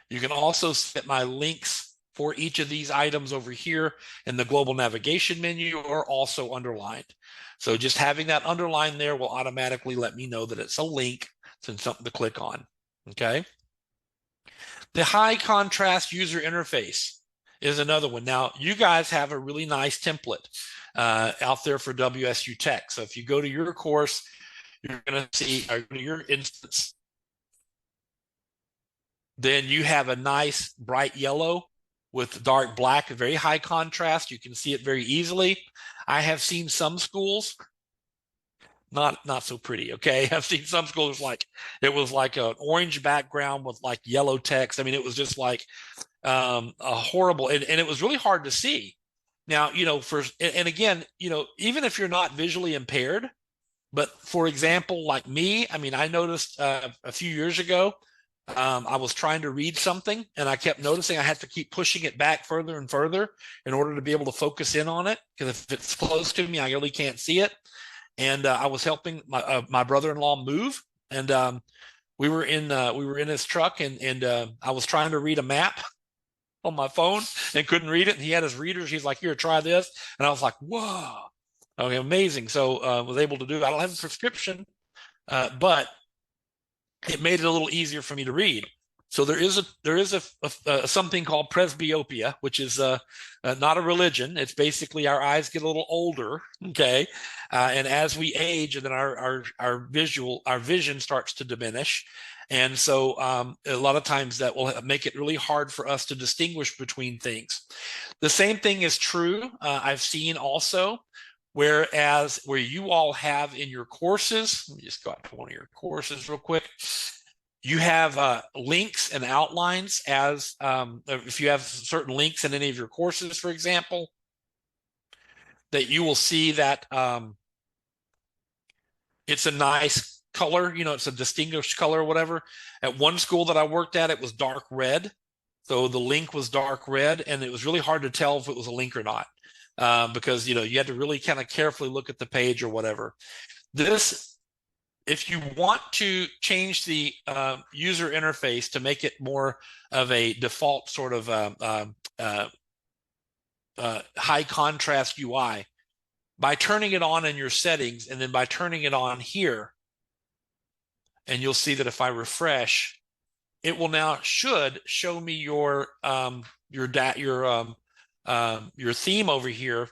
You can also set my links for each of these items over here in the global navigation menu are also underlined. So just having that underline there will automatically let me know that it's a link, and something to click on. Okay. The high contrast user interface is another one. Now, you guys have a really nice template out there for WSU Tech. So if you go to your course, you're going to see your instance. Then you have a nice bright yellow with dark black, very high contrast. You can see it very easily. I have seen some schools not so pretty. Okay, I've seen some schools like it was like an orange background with like yellow text. I mean, it was just like a horrible, and it was really hard to see. Now, and again, even if you're not visually impaired, but for example, like me, I mean, I noticed a few years ago, I was trying to read something and I kept noticing I had to keep pushing it back further and further in order to be able to focus in on it. Because if it's close to me, I really can't see it. And I was helping my brother-in-law move, and we were in his truck, and I was trying to read a map on my phone and couldn't read it. And he had his readers. He's like, "Here, try this," and I was like, "Whoa, okay, amazing!" So was able to do it. I don't have a prescription, but it made it a little easier for me to read. So there is a something called presbyopia, which is not a religion. It's basically our eyes get a little older, okay, and as we age, and then our vision starts to diminish, and so a lot of times that will make it really hard for us to distinguish between things. The same thing is true. I've seen also. Where you all have in your courses, let me just go out to one of your courses real quick. You have links and outlines as if you have certain links in any of your courses, for example, that you will see that it's a nice color, it's a distinguished color or whatever. At one school that I worked at, it was dark red. So the link was dark red, and it was really hard to tell if it was a link or not. Because you had to really kind of carefully look at the page or whatever. If you want to change the user interface to make it more of a default sort of high contrast UI, by turning it on in your settings, and then by turning it on here, and you'll see that if I refresh, it will now should show me your theme over here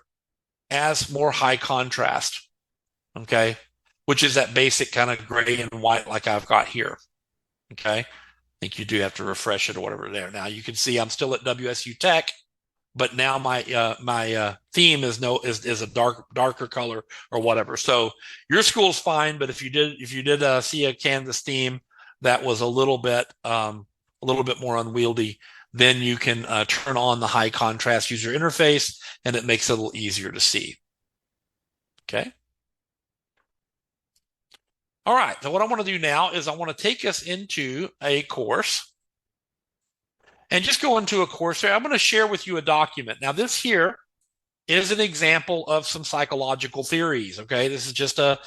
as more high contrast, okay, which is that basic kind of gray and white like I've got here, okay. I think you do have to refresh it or whatever there. Now you can see I'm still at WSU Tech, but now my theme is a darker color or whatever. So your school's fine, but if you did see a Canvas theme that was a little bit more unwieldy, then you can turn on the high contrast user interface, and it makes it a little easier to see. Okay. All right. So what I want to do now is I want to take us into a course and just go into a course here. I'm going to share with you a document. Now, this here is an example of some psychological theories. Okay. This is just a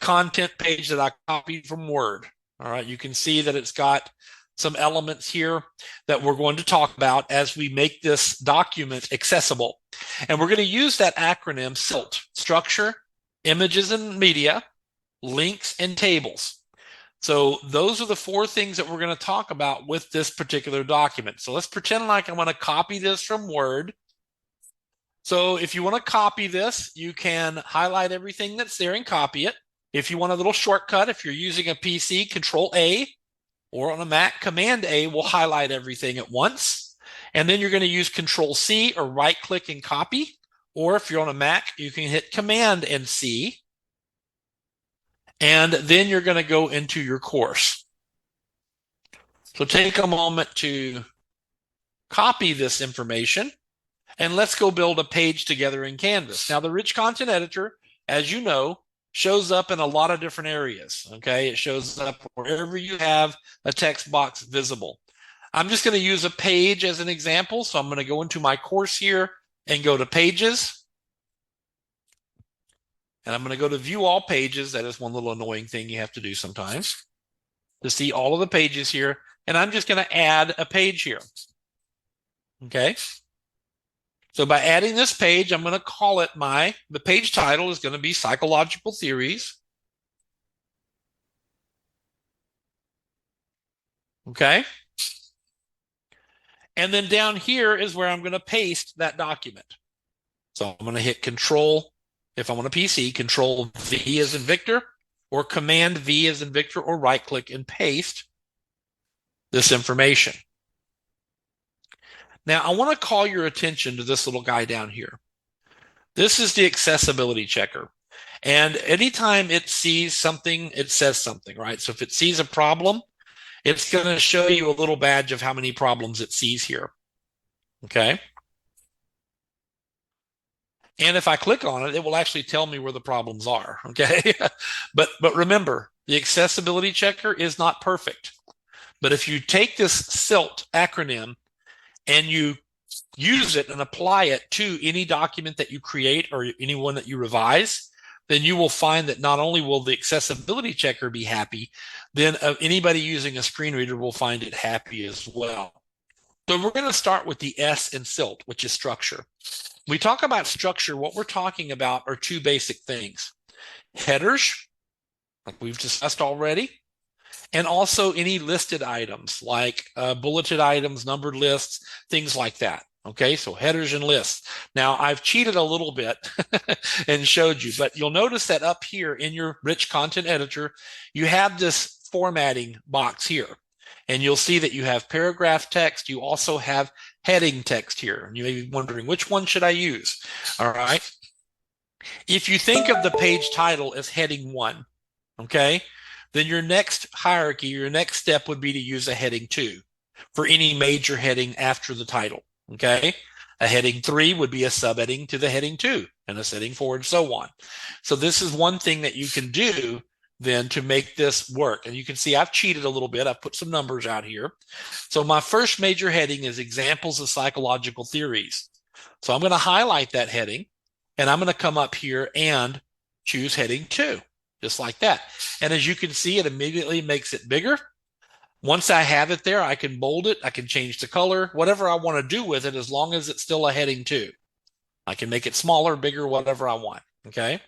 content page that I copied from Word. All right. You can see that it's got some elements here that we're going to talk about as we make this document accessible. And we're going to use that acronym SILT: Structure, Images and Media, Links, and Tables. So those are the four things that we're going to talk about with this particular document. So let's pretend like I'm going to copy this from Word. So if you want to copy this, you can highlight everything that's there and copy it. If you want a little shortcut, if you're using a PC, Control A, or on a Mac, Command A will highlight everything at once. And then you're going to use Control C or right click and copy. Or if you're on a Mac, you can hit Command and C. And then you're going to go into your course. So take a moment to copy this information, and let's go build a page together in Canvas. Now, the Rich Content Editor, as you know, shows up in a lot of different areas. Okay, it shows up wherever you have a text box visible. I'm just going to use a page as an example. So I'm going to go into my course here and go to Pages. And I'm going to go to View All Pages. That is one little annoying thing you have to do sometimes to see all of the pages here. And I'm just going to add a page here. Okay. So by adding this page, I'm going to call it the page title is going to be Psychological Theories. Okay. And then down here is where I'm going to paste that document. So I'm going to hit Control, if I'm on a PC, Control V as in Victor, or Command V as in Victor, or right click and paste this information. Now, I want to call your attention to this little guy down here. This is the accessibility checker. And anytime it sees something, it says something, right? So if it sees a problem, it's going to show you a little badge of how many problems it sees here. Okay. And if I click on it, it will actually tell me where the problems are. Okay. But remember, the accessibility checker is not perfect. But if you take this SILT acronym and you use it and apply it to any document that you create or any one that you revise, then you will find that not only will the accessibility checker be happy, then anybody using a screen reader will find it happy as well. So we're going to start with the S in SILT, which is structure. We talk about structure. What we're talking about are two basic things: headers, like we've discussed already, and also any listed items like bulleted items, numbered lists, things like that. Okay, so headers and lists. Now, I've cheated a little bit and showed you, but you'll notice that up here in your Rich Content Editor, you have this formatting box here. And you'll see that you have paragraph text. You also have heading text here. And you may be wondering, which one should I use? All right. If you think of the page title as heading 1, okay, then your next hierarchy, your next step would be to use a heading 2 for any major heading after the title. Okay. A heading 3 would be a subheading to the heading 2, and a heading 4, and so on. So this is one thing that you can do then to make this work. And you can see I've cheated a little bit. I've put some numbers out here. So my first major heading is examples of psychological theories. So I'm going to highlight that heading, and I'm going to come up here and choose heading 2, just like that. And as you can see, it immediately makes it bigger. Once I have it there, I can bold it. I can change the color, whatever I want to do with it, as long as it's still a heading 2. I can make it smaller, bigger, whatever I want. Okay.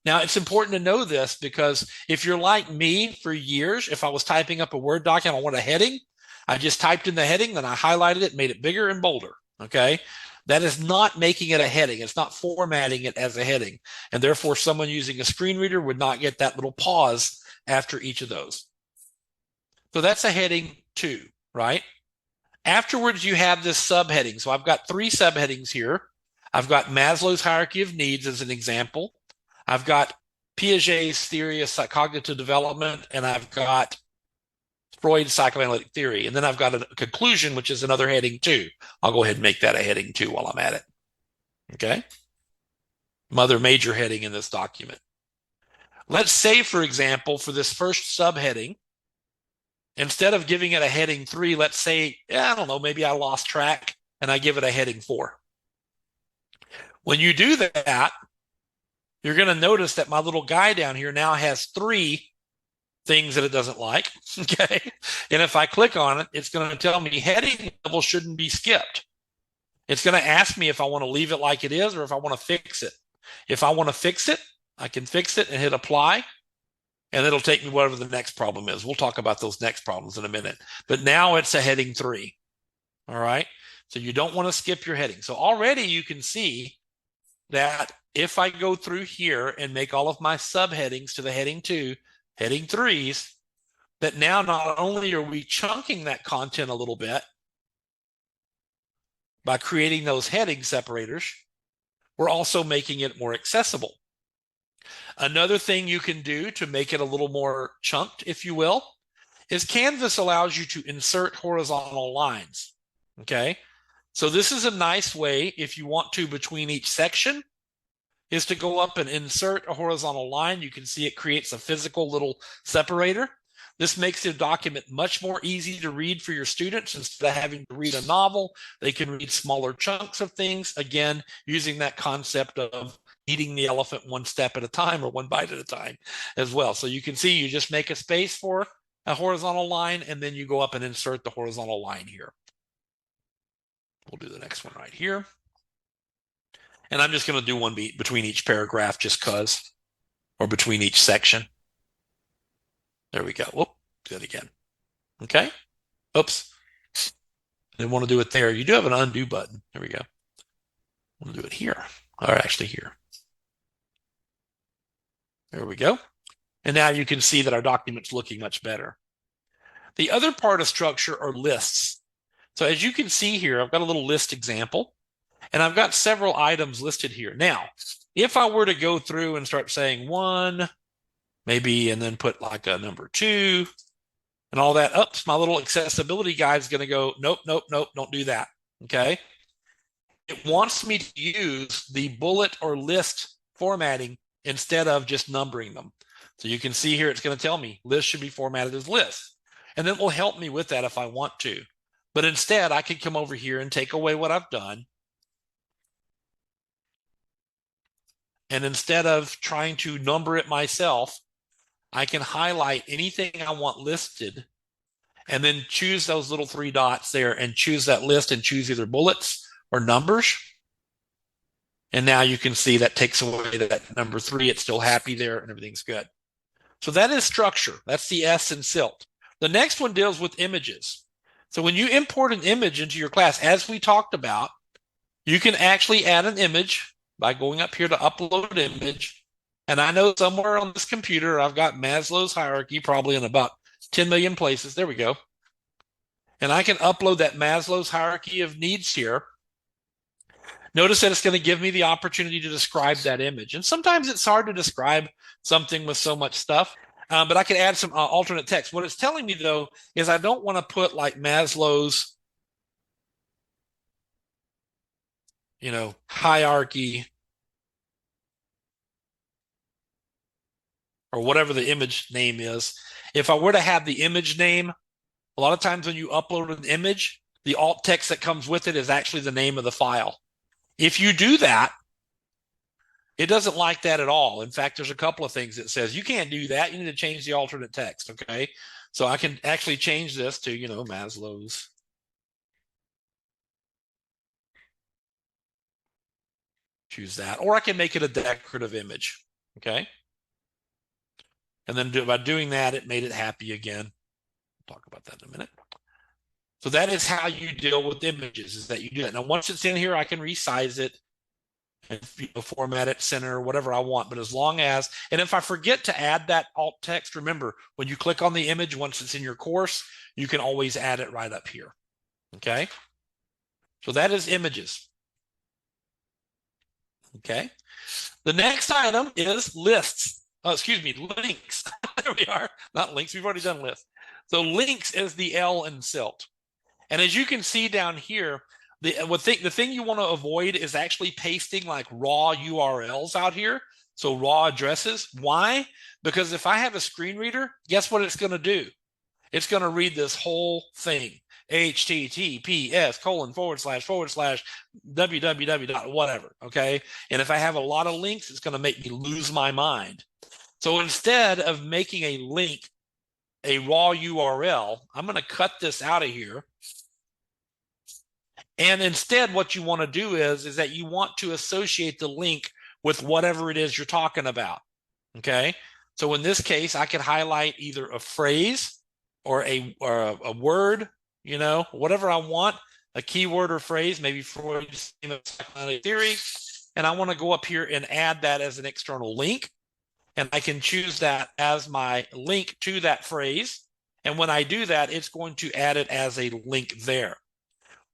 Now, it's important to know this because if you're like me for years, if I was typing up a Word document, I want a heading, I just typed in the heading, then I highlighted it, made it bigger and bolder. Okay. That is not making it a heading. It's not formatting it as a heading. And therefore, someone using a screen reader would not get that little pause after each of those. So that's a heading 2, right? Afterwards, you have this subheading. So I've got 3 subheadings here. I've got Maslow's hierarchy of needs as an example. I've got Piaget's theory of cognitive development, and I've got Freud's psychoanalytic theory. And then I've got a conclusion, which is another heading 2. I'll go ahead and make that a heading 2 while I'm at it. Okay. other major heading in this document. Let's say, for example, for this first subheading, instead of giving it a heading 3, let's say, I don't know, maybe I lost track and I give it a heading 4. When you do that, you're going to notice that my little guy down here now has 3 things that it doesn't like. Okay. And if I click on it, it's going to tell me heading level shouldn't be skipped. It's going to ask me if I want to leave it like it is or if I want to fix it. If I want to fix it, I can fix it and hit apply, and it'll take me whatever the next problem is. We'll talk about those next problems in a minute. But now it's a heading 3. All right. So you don't want to skip your heading. So already you can see that if I go through here and make all of my subheadings to the heading 2, heading 3s, that now not only are we chunking that content a little bit by creating those heading separators, we're also making it more accessible. Another thing you can do to make it a little more chunked, if you will, is Canvas allows you to insert horizontal lines. Okay, so this is a nice way, if you want to, between each section, is to go up and insert a horizontal line. You can see it creates a physical little separator. This makes the document much more easy to read for your students. Instead of having to read a novel, they can read smaller chunks of things, again, using that concept of eating the elephant one step at a time or one bite at a time as well. So you can see you just make a space for a horizontal line, and then you go up and insert the horizontal line here. We'll do the next one right here. And I'm just going to do one beat between each paragraph just because, or between each section. There we go. Whoop, do it again. Okay. Oops. Didn't want to do it there. You do have an undo button. There we go. We'll do it here. Or actually here. There we go. And now you can see that our document's looking much better. The other part of structure are lists. So as you can see here, I've got a little list example, and I've got several items listed here. Now, if I were to go through and start saying 1, maybe, and then put like a number 2 and all that, oops, my little accessibility guide is going to go, nope, nope, nope, don't do that. Okay. It wants me to use the bullet or list formatting instead of just numbering them. So you can see here, it's going to tell me list should be formatted as list. And it will help me with that if I want to. But instead, I can come over here and take away what I've done. And instead of trying to number it myself, I can highlight anything I want listed and then choose those little 3 dots there and choose that list and choose either bullets or numbers. And now you can see that takes away that number 3. It's still happy there and everything's good. So that is structure. That's the S in SILT. The next one deals with images. So when you import an image into your class, as we talked about, you can actually add an image by going up here to upload image. And I know somewhere on this computer, I've got Maslow's hierarchy probably in about 10 million places. There we go. And I can upload that Maslow's hierarchy of needs here. Notice that it's going to give me the opportunity to describe that image. And sometimes it's hard to describe something with so much stuff, but I can add some alternate text. What it's telling me, though, is I don't want to put like Maslow's, hierarchy or whatever the image name is. If I were to have the image name, a lot of times when you upload an image, the alt text that comes with it is actually the name of the file. If you do that, it doesn't like that at all. In fact, there's a couple of things it says. You can't do that. You need to change the alternate text, okay? So I can actually change this to, Maslow's. Choose that. Or I can make it a decorative image, okay? And then by doing that, it made it happy again. We'll talk about that in a minute. So that is how you deal with images, is that you do that. Now, once it's in here, I can resize it and format it, center, whatever I want. But as long as, and if I forget to add that alt text, remember, when you click on the image, once it's in your course, you can always add it right up here. Okay. So that is images. Okay. The next item is lists. Oh, excuse me, links. There we are. Not links. We've already done lists. So links is the L in SILT. And as you can see down here, The thing you want to avoid is actually pasting like raw URLs out here. So raw addresses. Why? Because if I have a screen reader, guess what it's going to do? It's going to read this whole thing. https:// www. whatever. Okay. And if I have a lot of links, it's going to make me lose my mind. So instead of making a link a raw URL, I'm going to cut this out of here. And instead, what you want to do is that you want to associate the link with whatever it is you're talking about. Okay. So in this case, I could highlight either a phrase or a word, you know, whatever I want, a keyword or phrase, maybe Freud's psychoanalytic theory. And I want to go up here and add that as an external link. And I can choose that as my link to that phrase. And when I do that, it's going to add it as a link there.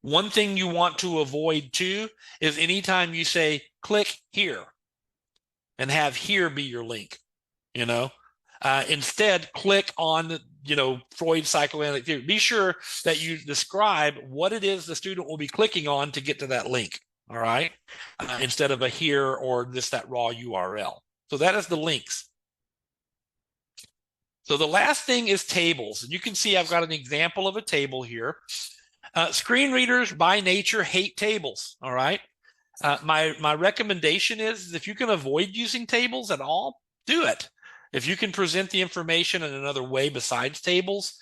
One thing you want to avoid too is anytime you say click here and have here be your link, you know, instead click on, you know, Freud's psychoanalytic theory. Be sure that you describe what it is the student will be clicking on to get to that link. All right. Instead of a here or that raw URL. So that is the links. So the last thing is tables. And you can see I've got an example of a table here. Screen readers by nature hate tables. All right. My recommendation is if you can avoid using tables at all, do it. If you can present the information in another way besides tables,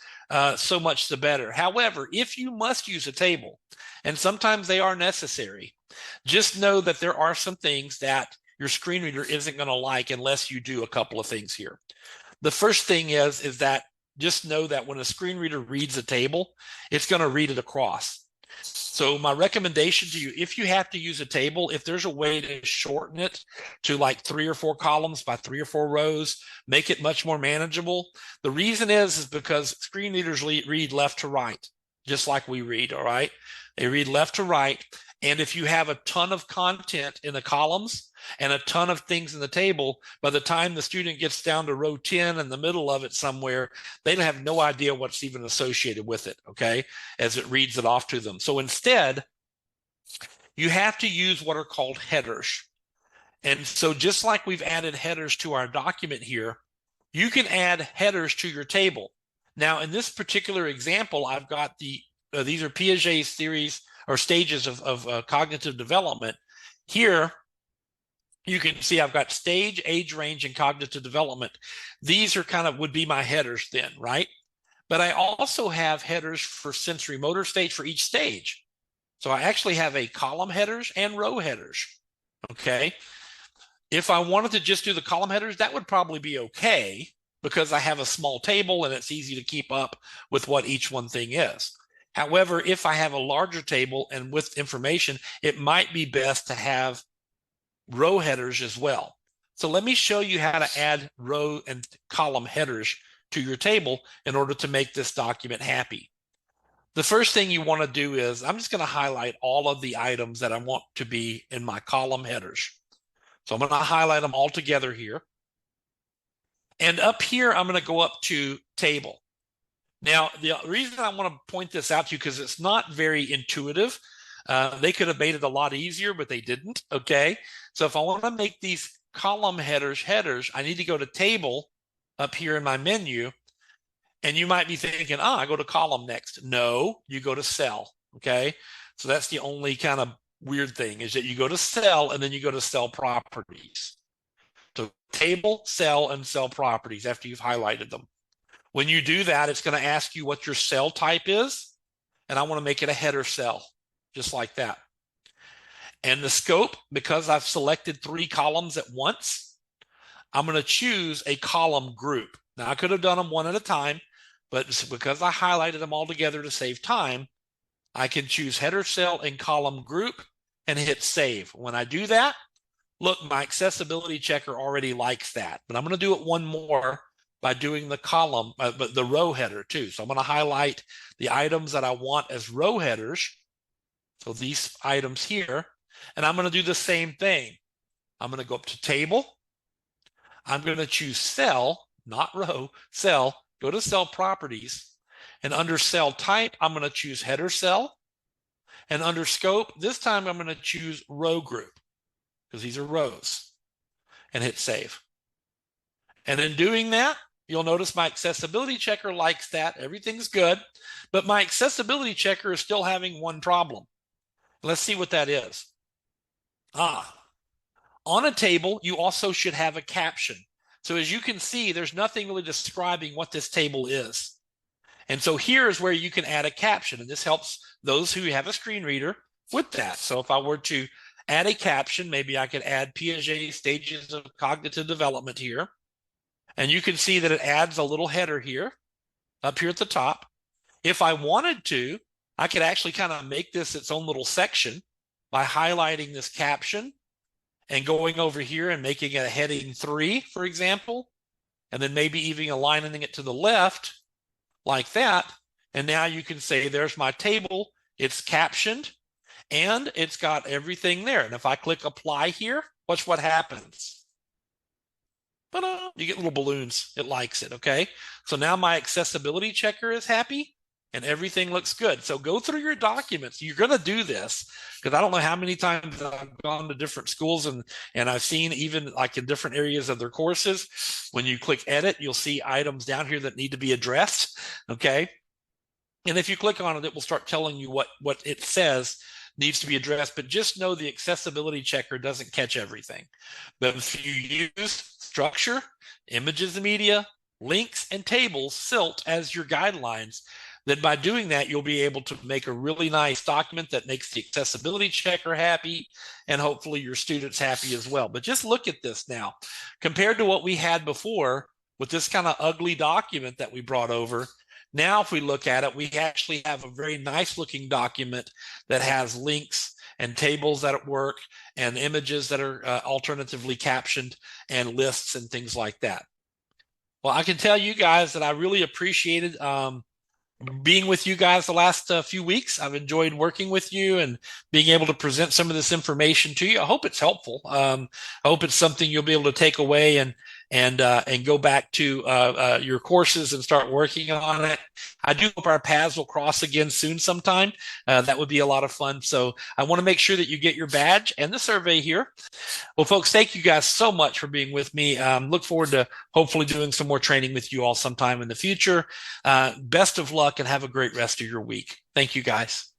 so much the better. However, if you must use a table, and sometimes they are necessary, just know that there are some things that your screen reader isn't going to like unless you do a couple of things here. The first thing is that just know that when a screen reader reads a table, it's going to read it across. So my recommendation to you, if you have to use a table, if there's a way to shorten it to like 3 or 4 columns by 3 or 4 rows, make it much more manageable. The reason is because screen readers read left to right, just like we read, all right? They read left to right. And if you have a ton of content in the columns and a ton of things in the table, by the time the student gets down to row 10 in the middle of it somewhere, they have no idea what's even associated with it, okay, as it reads it off to them. So instead, you have to use what are called headers. And so just like we've added headers to our document here, you can add headers to your table. Now, in this particular example, I've got these are Piaget's theories or stages of cognitive development. Here, you can see I've got stage, age range, and cognitive development. These are would be my headers then, right? But I also have headers for sensory motor stage for each stage. So I actually have a column headers and row headers, okay? If I wanted to just do the column headers, that would probably be okay because I have a small table and it's easy to keep up with what each one thing is. However, if I have a larger table and with information, it might be best to have row headers as well. So let me show you how to add row and column headers to your table in order to make this document happy. The first thing you want to do is I'm just going to highlight all of the items that I want to be in my column headers. So I'm going to highlight them all together here. And up here, I'm going to go up to table. Now, the reason I want to point this out to you because it's not very intuitive. They could have made it a lot easier, but they didn't, okay? So if I want to make these column headers, I need to go to table up here in my menu. And you might be thinking, I go to column next. No, you go to cell, okay? So that's the only kind of weird thing is that you go to cell and then you go to cell properties. So table, cell, and cell properties after you've highlighted them. When you do that, it's going to ask you what your cell type is. And I want to make it a header cell, just like that. And the scope, because I've selected 3 columns at once, I'm going to choose a column group. Now, I could have done them one at a time, but because I highlighted them all together to save time, I can choose header cell and column group and hit save. When I do that, look, my accessibility checker already likes that, but I'm going to do it one more by doing the column, but the row header too. So I'm going to highlight the items that I want as row headers. So these items here, and I'm going to do the same thing. I'm going to go up to table. I'm going to choose cell, not row, cell, go to cell properties. And under cell type, I'm going to choose header cell. And under scope, this time I'm going to choose row group because these are rows and hit save. And in doing that, you'll notice my accessibility checker likes that. Everything's good, but my accessibility checker is still having one problem. Let's see what that is. On a table, you also should have a caption. So as you can see, there's nothing really describing what this table is. And so here's where you can add a caption, and this helps those who have a screen reader with that. So if I were to add a caption, maybe I could add Piaget stages of cognitive development here. And you can see that it adds a little header here, up here at the top. If I wanted to, I could actually kind of make this its own little section by highlighting this caption and going over here and making it a heading 3, for example, and then maybe even aligning it to the left like that. And now you can say, there's my table. It's captioned and it's got everything there. And if I click apply here, watch what happens. You get little balloons. It likes it. Okay. So now my accessibility checker is happy and everything looks good. So go through your documents. You're going to do this because I don't know how many times I've gone to different schools and I've seen even like in different areas of their courses, when you click edit, you'll see items down here that need to be addressed. Okay. And if you click on it, it will start telling you what it says needs to be addressed, but just know the accessibility checker doesn't catch everything. But if you use structure, images and media, links, and tables, SILT as your guidelines, then by doing that, you'll be able to make a really nice document that makes the accessibility checker happy and hopefully your students happy as well. But just look at this now. Compared to what we had before with this kind of ugly document that we brought over, now, if we look at it, we actually have a very nice looking document that has links and tables that work and images that are alternatively captioned and lists and things like that. Well, I can tell you guys that I really appreciated being with you guys the last few weeks. I've enjoyed working with you and being able to present some of this information to you. I hope it's helpful. I hope it's something you'll be able to take away and go back to your courses and start working on it. I do hope our paths will cross again soon sometime. That would be a lot of fun. So I want to make sure that you get your badge and the survey here. Well, folks, thank you guys so much for being with me. Look forward to hopefully doing some more training with you all sometime in the future. Best of luck and have a great rest of your week. Thank you, guys.